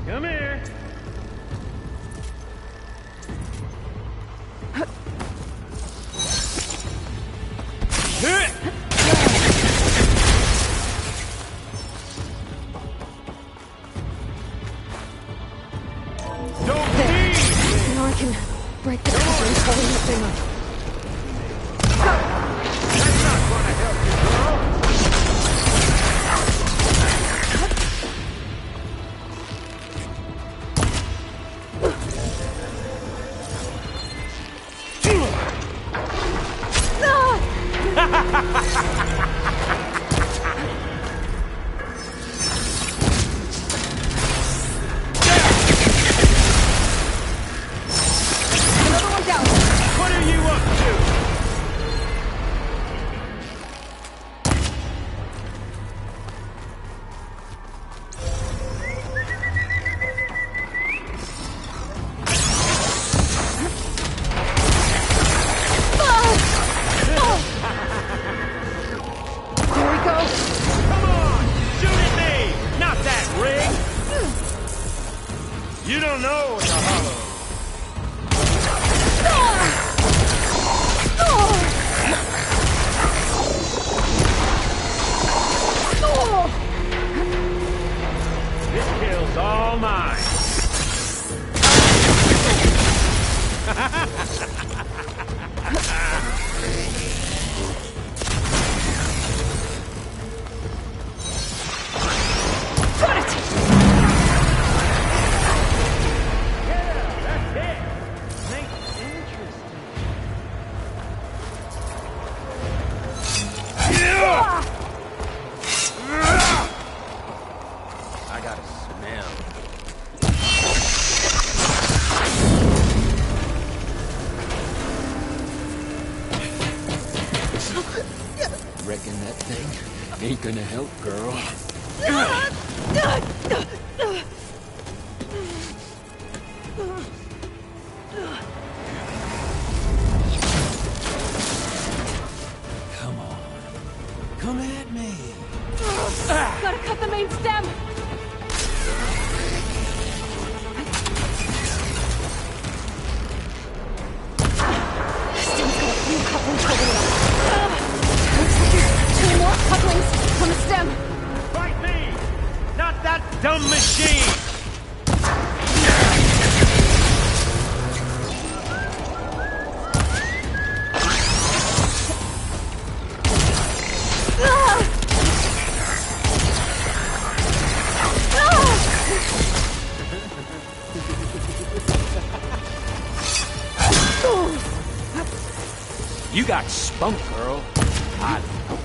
Come here. Now I can break the couplings holding the thing up. You don't know what the hollow. This kill's all mine. Got it! I got a smell. Reckon that thing ain't gonna help, girl. Come on. Come at me. Gotta cut the main stem! Stem's got a few couplings holding it up. 10 seconds. 2 more couplings on the stem. Fight me! Not that dumb machine! You got spunk, girl. I know.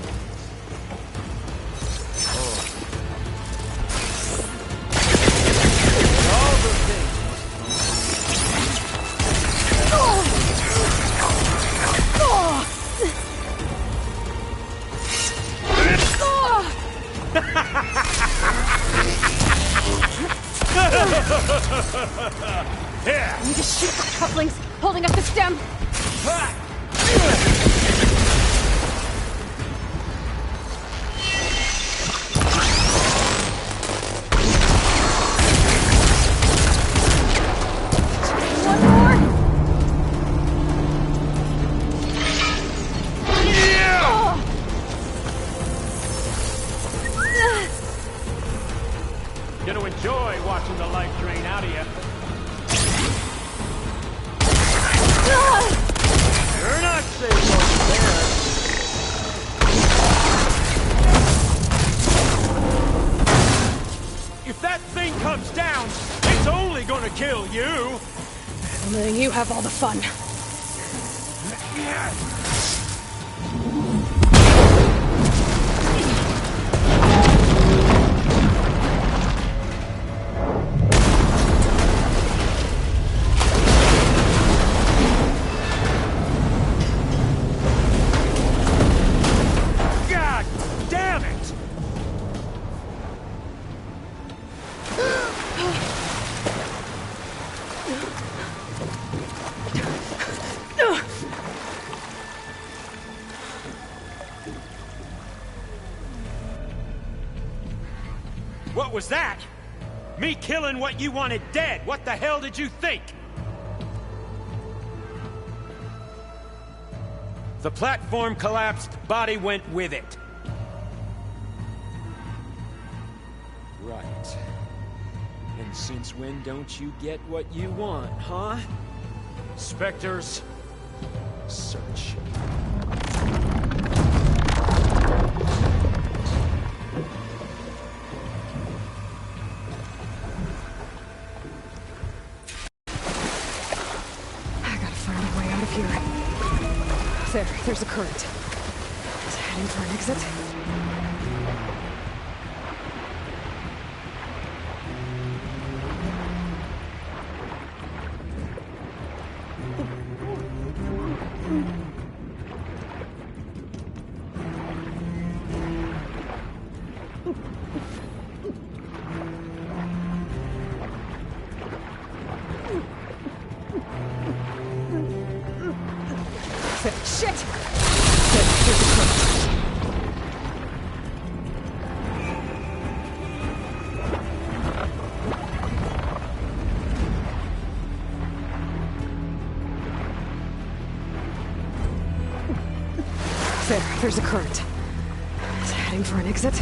All the things. I need to shoot the couplings holding up the stem. One more. Gonna enjoy watching the life drain out of you. You're not safe over there. comes down, it's only gonna kill you! I'm letting you have all the fun. God damn it! What was that? Me killing what you wanted dead. What the hell did you think? The platform collapsed, body went with it. Right. And since when don't you get what you want, huh? Spectres, search. I gotta find a way out of here. There's a current. Is it heading for an exit? Shit! There's a current. There's a current. Is it heading for an exit?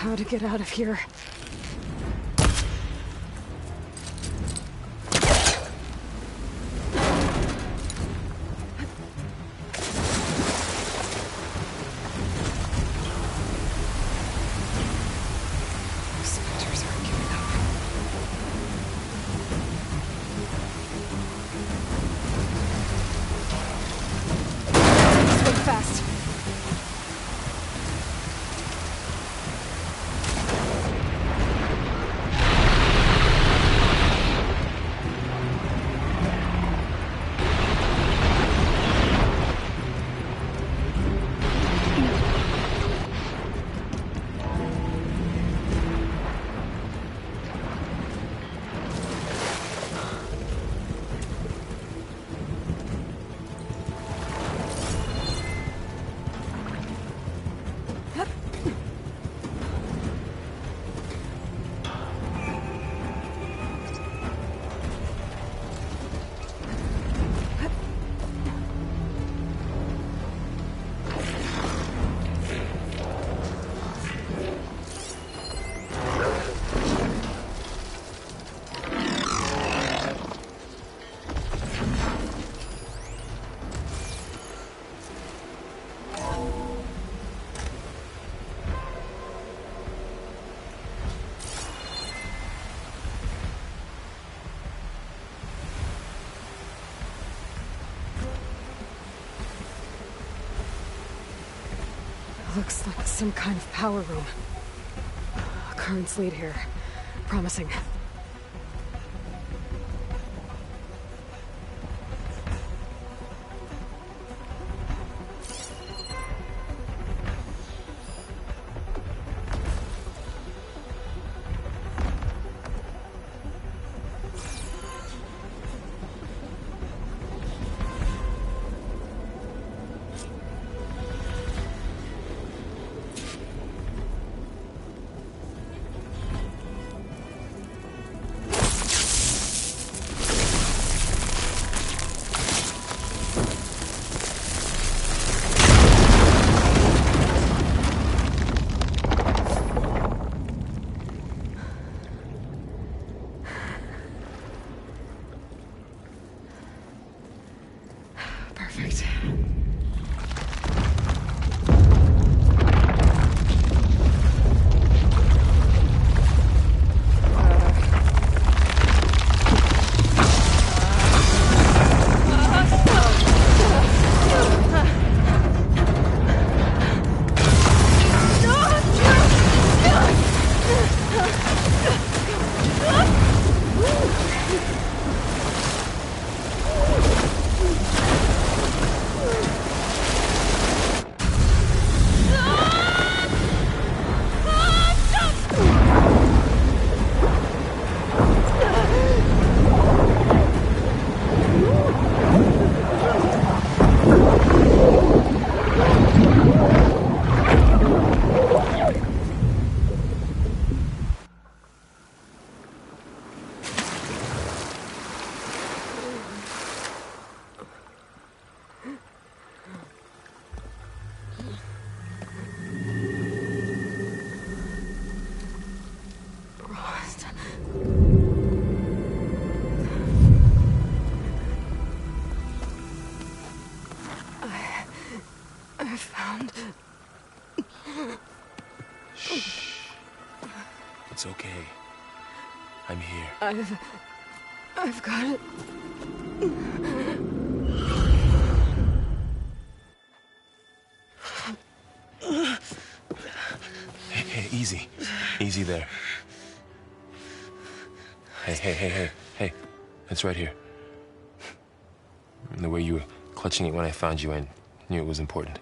How to get out of here. Spectres aren't giving up. Think fast. Looks like some kind of power room. Currents lead here. Promising. Perfect. I found... Shh. It's okay. I'm here. I've got it. Hey, easy. Easy there. Hey. It's right here. The way you were clutching it when I found you, I knew it was important.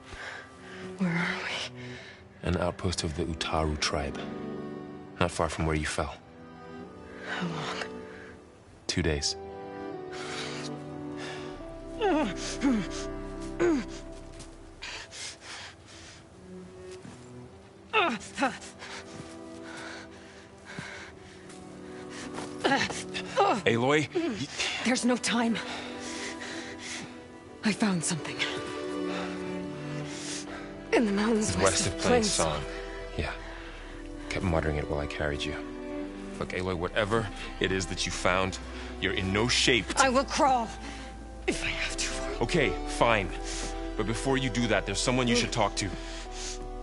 Where are we? An outpost of the Utaru tribe. Not far from where you fell. How long? 2 days. Aloy? There's no time. I found something. In the mountains west of Plainsong. Yeah. Kept muttering it while I carried you. Look, Aloy, whatever it is that you found, you're in no shape to... I will crawl. If I have to. Okay, fine. But before you do that, there's someone you should talk to.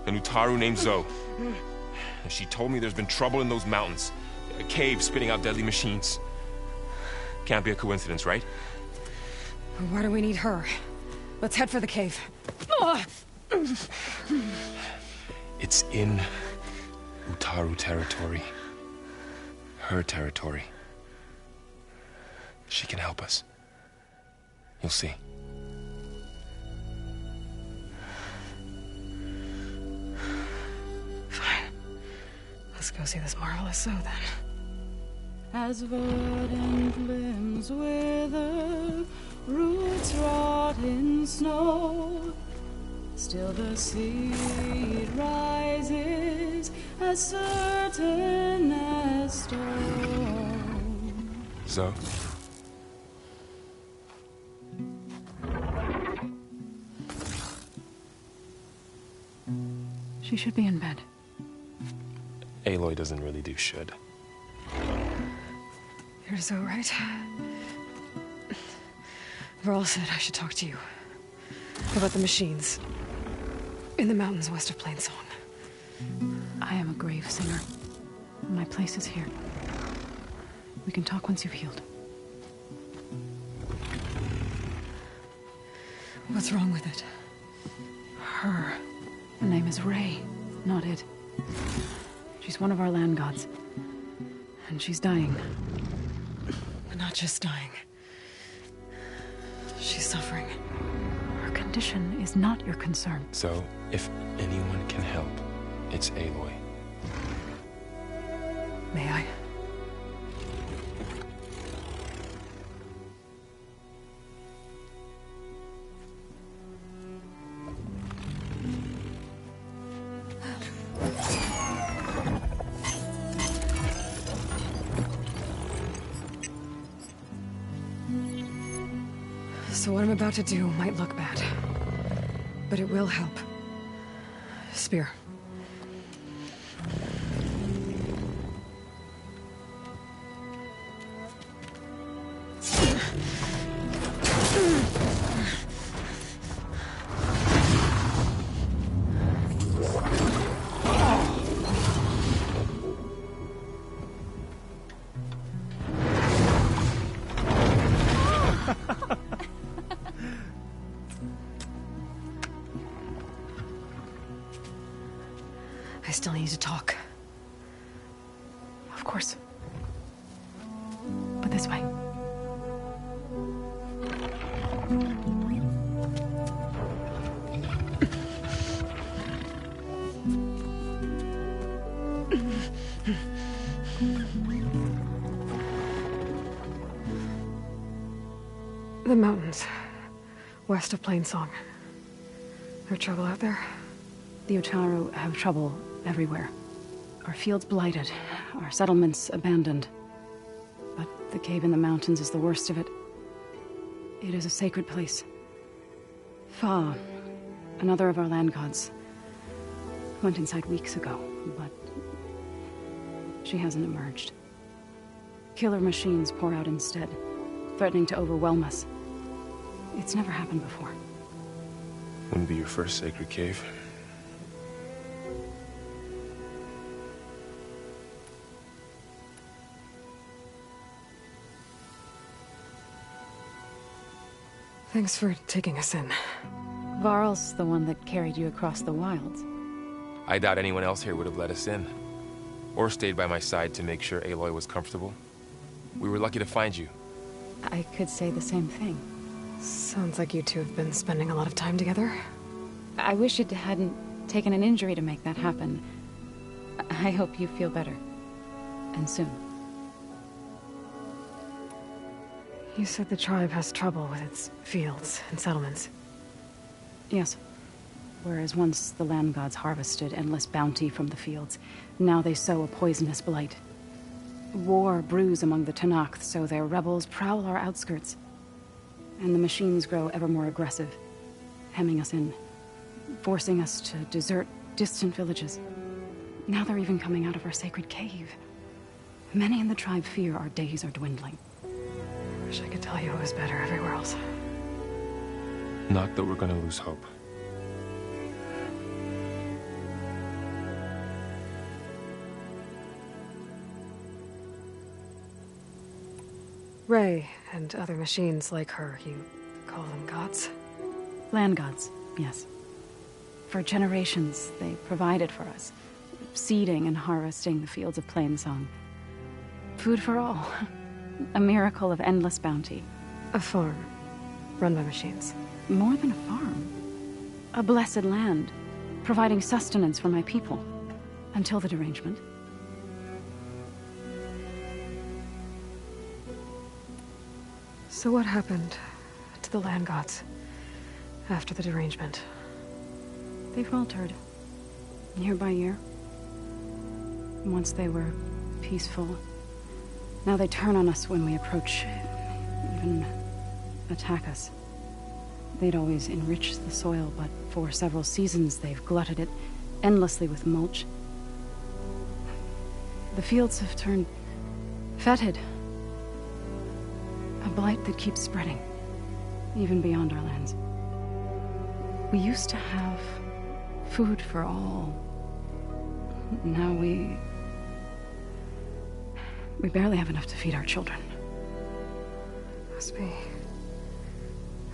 An Utaru named Zoe. And she told me there's been trouble in those mountains. A cave spitting out deadly machines. Can't be a coincidence, right? Why do we need her? Let's head for the cave. It's in Utaru territory. Her territory. She can help us. You'll see. Fine. Let's go see this marvelous Zoe then. As verdant limbs wither, roots rot in snow, still the seed rises as certain as stone. Zoe? She should be in bed. Aloy doesn't really do should. You're Zoe, right? Varl said I should talk to you. About the machines. In the mountains west of Plainsong. I am a grave singer. My place is here. We can talk once you've healed. What's wrong with it? Her. Her name is Ray, not Id. She's one of our land gods. And she's dying. But not just dying. She's suffering. Her condition is not your concern. So, if anyone can help, it's Aloy. May I? So what I'm about to do might look bad, but it will help. Spear. I still need to talk. Of course. But this way. The mountains, west of Plainsong. There trouble out there? The Utaru have trouble everywhere. Our fields blighted, our settlements abandoned. But the cave in the mountains is the worst of it. It is a sacred place. Fa, another of our land gods, went inside weeks ago, but she hasn't emerged. Killer machines pour out instead, threatening to overwhelm us. It's never happened before. Wouldn't be your first sacred cave. Thanks for taking us in. Varl's the one that carried you across the wilds. I doubt anyone else here would have let us in. Or stayed by my side to make sure Aloy was comfortable. We were lucky to find you. I could say the same thing. Sounds like you two have been spending a lot of time together. I wish it hadn't taken an injury to make that happen. I hope you feel better. And soon. You said the tribe has trouble with its fields and settlements. Yes. Whereas once the land gods harvested endless bounty from the fields, now they sow a poisonous blight. War brews among the Tenakth, so their rebels prowl our outskirts. And the machines grow ever more aggressive, hemming us in, forcing us to desert distant villages. Now they're even coming out of our sacred cave. Many in the tribe fear our days are dwindling. Wish I could tell you it was better everywhere else. Not that we're gonna lose hope. Ray and other machines like her, you call them gods? Land gods, yes. For generations, they provided for us, seeding and harvesting the fields of Plainsong. Food for all. A miracle of endless bounty. A farm, run by machines. More than a farm. A blessed land, providing sustenance for my people. Until the derangement. So what happened to the land gods after the derangement? They faltered, year by year. Once they were peaceful. Now they turn on us when we approach, even attack us. They'd always enriched the soil, but for several seasons they've glutted it endlessly with mulch. The fields have turned fetid. A blight that keeps spreading, even beyond our lands. We used to have food for all. Now we barely have enough to feed our children. Must be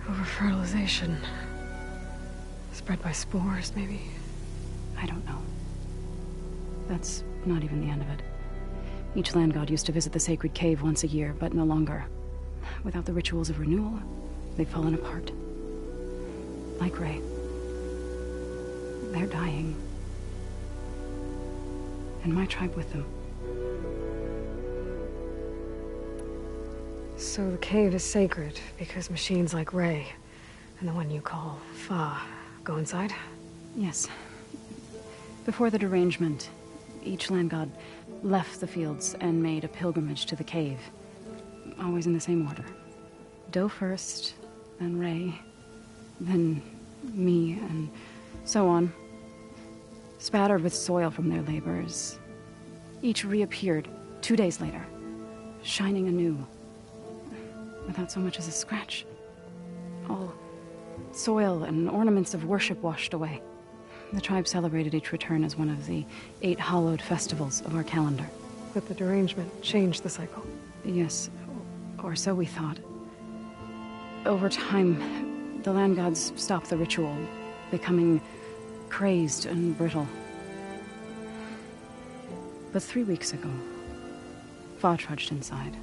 over-fertilization. Spread by spores, maybe? I don't know. That's not even the end of it. Each land god used to visit the sacred cave once a year, but no longer. Without the rituals of renewal, they've fallen apart. Like Ray. They're dying. And my tribe with them. So the cave is sacred because machines like Ray and the one you call Fa go inside? Yes. Before the derangement, each land god left the fields and made a pilgrimage to the cave. Always in the same order. Doe first, then Ray, then me, and so on. Spattered with soil from their labors. Each reappeared 2 days later, shining anew. Without so much as a scratch. All soil and ornaments of worship washed away. The tribe celebrated each return as one of the 8 hallowed festivals of our calendar. But the derangement changed the cycle. Yes, or so we thought. Over time, the land gods stopped the ritual, becoming crazed and brittle. But 3 weeks ago, Fa trudged inside.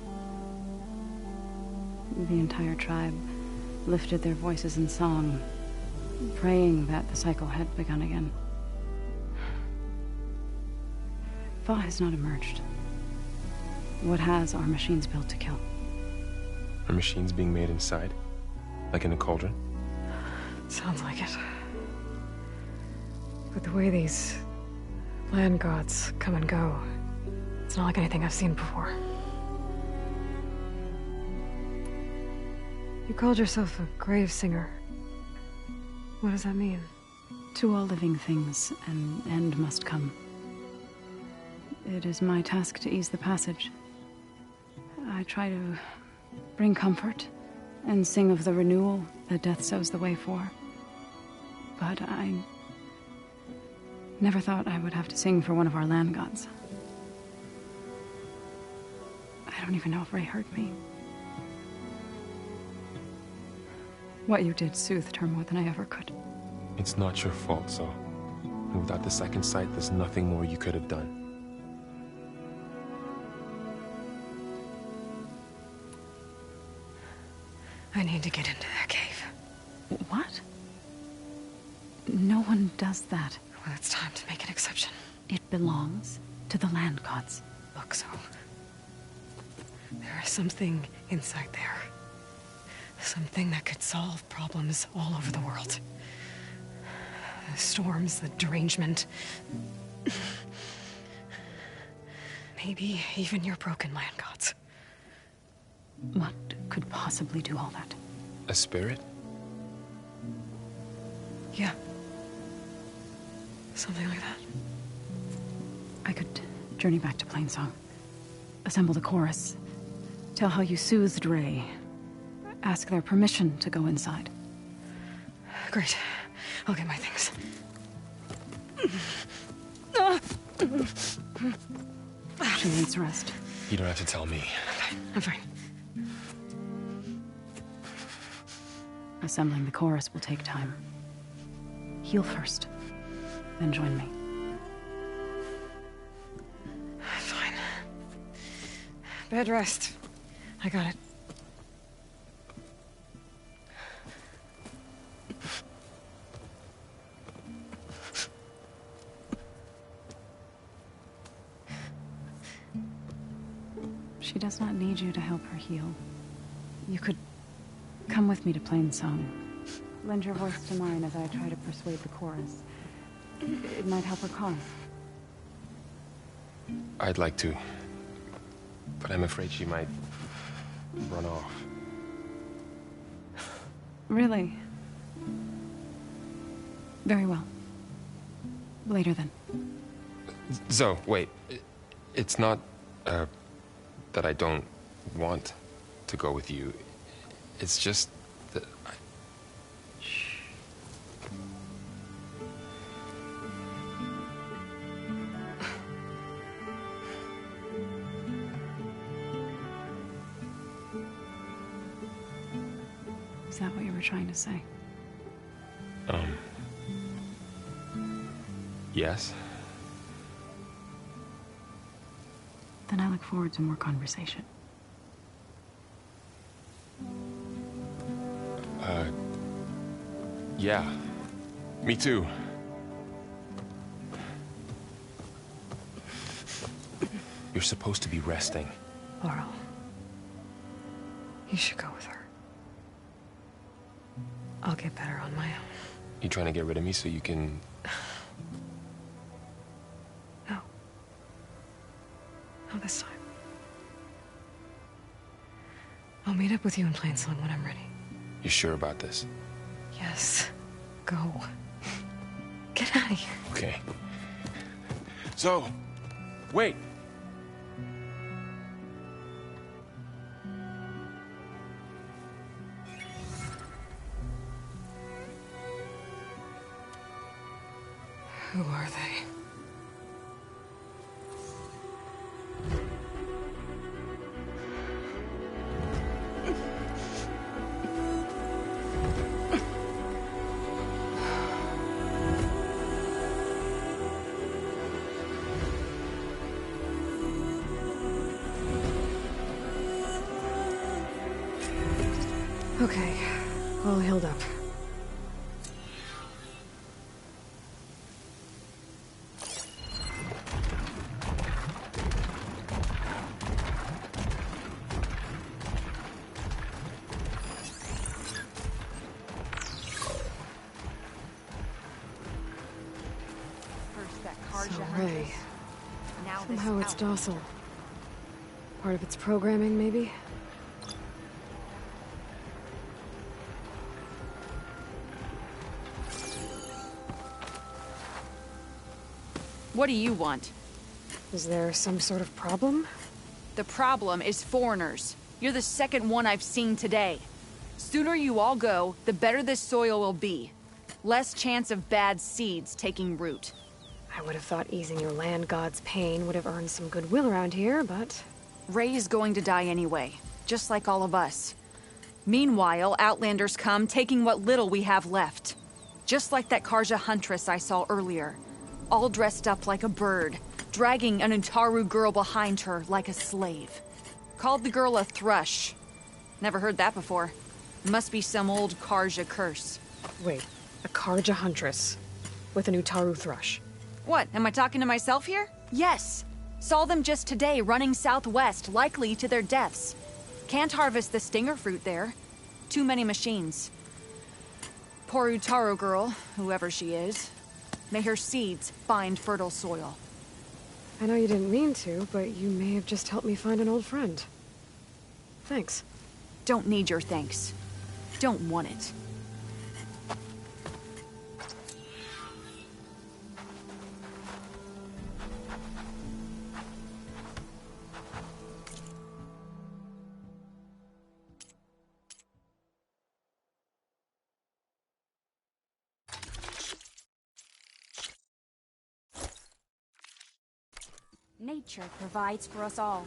The entire tribe lifted their voices in song, praying that the cycle had begun again. Fa has not emerged. What has are machines built to kill. Are machines being made inside? Like in a cauldron? Sounds like it. But the way these land gods come and go, it's not like anything I've seen before. You called yourself a grave singer. What does that mean? To all living things, an end must come. It is my task to ease the passage. I try to bring comfort and sing of the renewal that death sows the way for. But I never thought I would have to sing for one of our land gods. I don't even know if Ray heard me. What you did soothed her more than I ever could. It's not your fault, Zoe. And without the second sight, there's nothing more you could have done. I need to get into that cave. What? No one does that. Well, it's time to make an exception. It belongs to the land gods. Look, Zoe. There is something inside there. Something that could solve problems all over the world. The storms, the derangement. Maybe even your broken land gods. What could possibly do all that? A spirit? Yeah. Something like that. I could journey back to Plainsong. Assemble the chorus. Tell how you soothed Ray. Ask their permission to go inside. Great. I'll get my things. She needs rest. You don't have to tell me. I'm fine. Assembling the chorus will take time. Heal first, then join me. Fine. Bed rest. I got it. She does not need you to help her heal. You could come with me to Plainsong. Lend your voice to mine as I try to persuade the chorus. It might help her cause. I'd like to. But I'm afraid she might run off. Really? Very well. Later then. Zoe, wait. It's not, that I don't want to go with you. It's just that I... Shh. Is that what you were trying to say? Yes? Then I look forward to more conversation. Yeah. Me too. You're supposed to be resting. Laurel. You should go with her. I'll get better on my own. You trying to get rid of me so you can... No. Not this time. I'll meet up with you in Plainsong when I'm ready. You sure about this? Yes. Go. Get out of here. Okay. So, wait. Who are they? Okay, all healed up. So Ray. Somehow it's docile. Part of its programming, maybe? What do you want? Is there some sort of problem? The problem is foreigners. You're the second one I've seen today. Sooner you all go, the better this soil will be. Less chance of bad seeds taking root. I would have thought easing your land god's pain would have earned some goodwill around here, but... Ray is going to die anyway, just like all of us. Meanwhile, Outlanders come, taking what little we have left. Just like that Karja huntress I saw earlier. All dressed up like a bird, dragging an Utaru girl behind her like a slave. Called the girl a thrush. Never heard that before. Must be some old Karja curse. Wait, a Karja huntress with an Utaru thrush. What, am I talking to myself here? Yes. Saw them just today running southwest, likely to their deaths. Can't harvest the stinger fruit there. Too many machines. Poor Utaru girl, whoever she is. May her seeds find fertile soil. I know you didn't mean to, but you may have just helped me find an old friend. Thanks. Don't need your thanks. Don't want it. Nature provides for us all.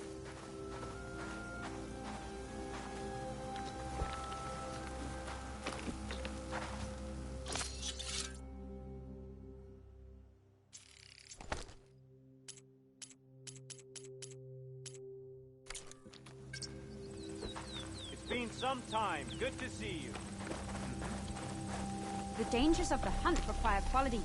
It's been some time. Good to see you. The dangers of the hunt require quality.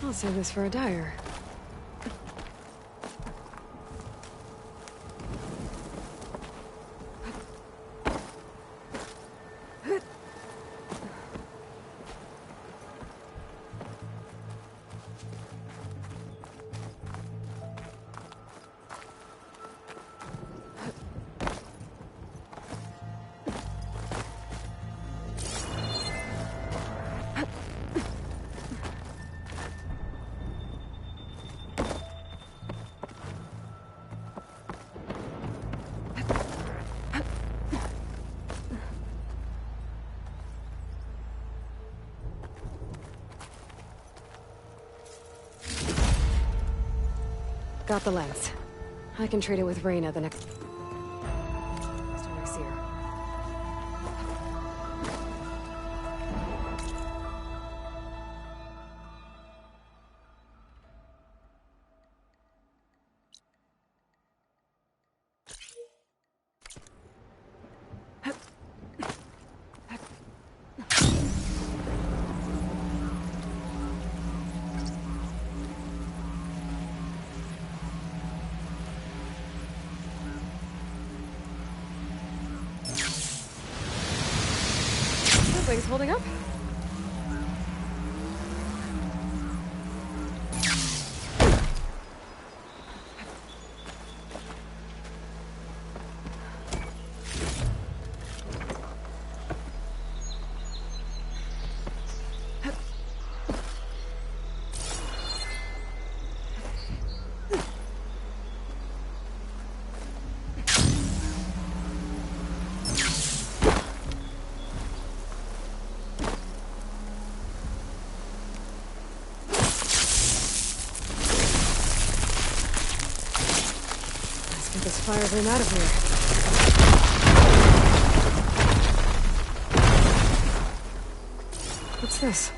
I'll save this for a dyer. Got the lens. I can trade it with Reyna the next time I see her. Things holding up? This fire burn out of here. What's this?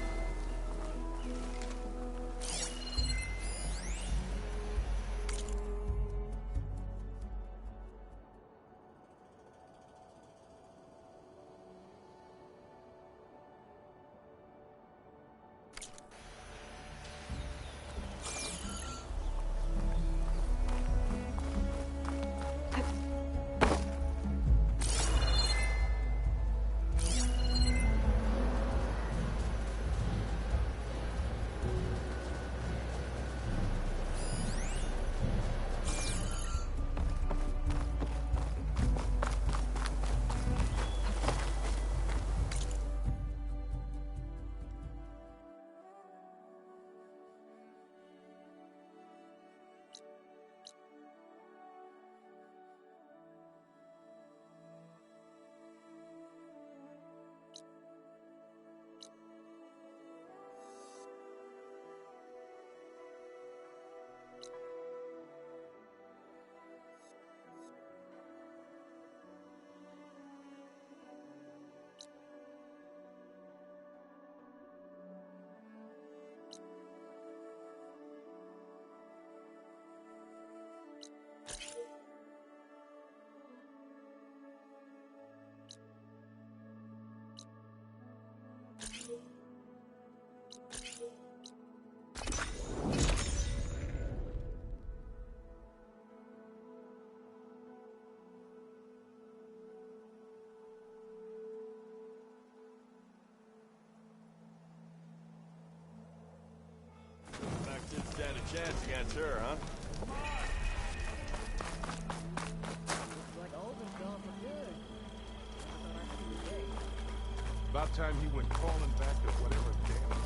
Stand a chance against her, huh? About time he went crawling back to whatever damn.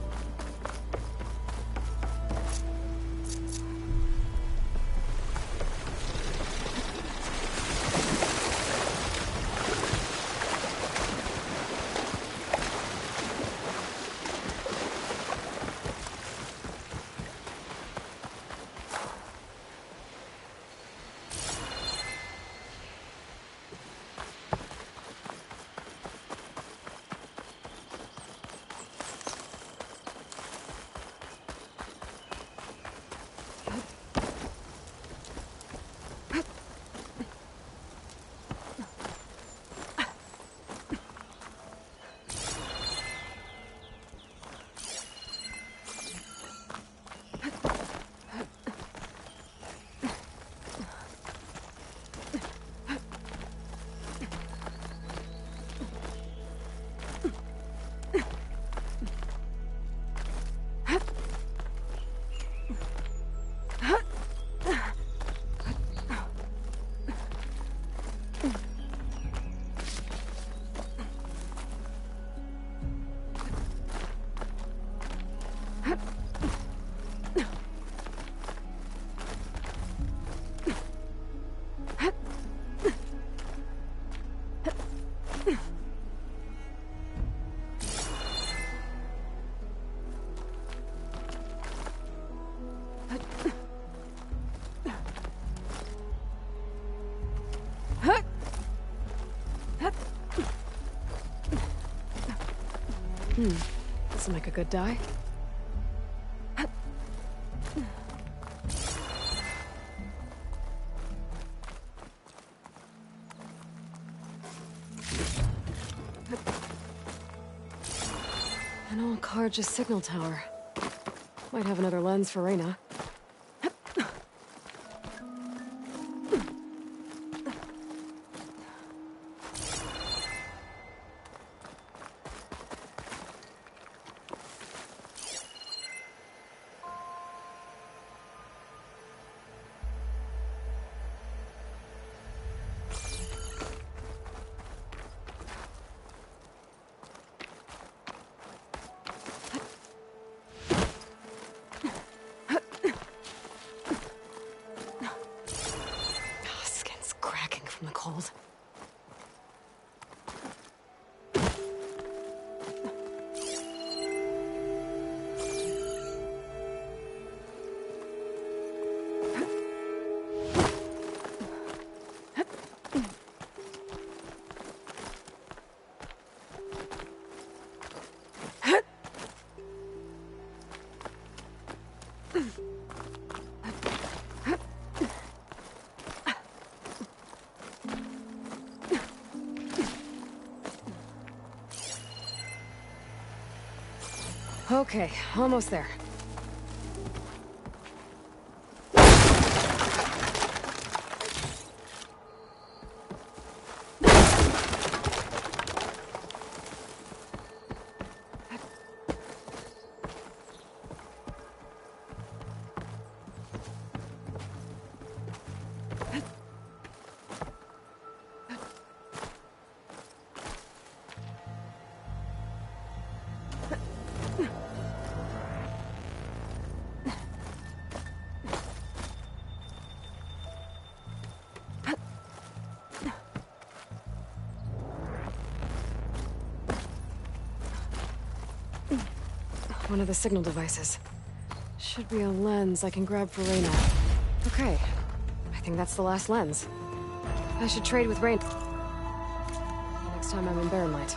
This'll make a good die. An old Carja signal tower. Might have another lens for Reyna. Skin's cracking from the cold. Okay, almost there. One of the signal devices. Should be a lens I can grab for Reyna. Okay, I think that's the last lens. I should trade with Reyna next time I'm in Barren Light.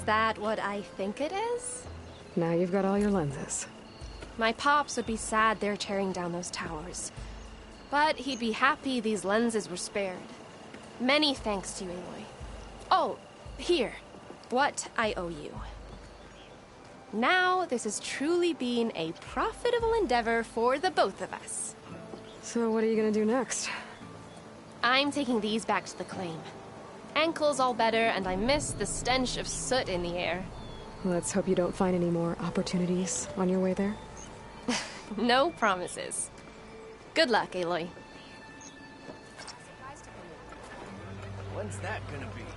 that what I think it is? Now you've got all your lenses. My pops would be sad they're tearing down those towers. But he'd be happy these lenses were spared. Many thanks to you, Aloy. Oh, here. What I owe you. Now, this has truly been a profitable endeavor for the both of us. So what are you gonna do next? I'm taking these back to the claim. Ankle's all better, and I miss the stench of soot in the air. Let's hope you don't find any more opportunities on your way there. No promises. Good luck, Aloy. When's that gonna be?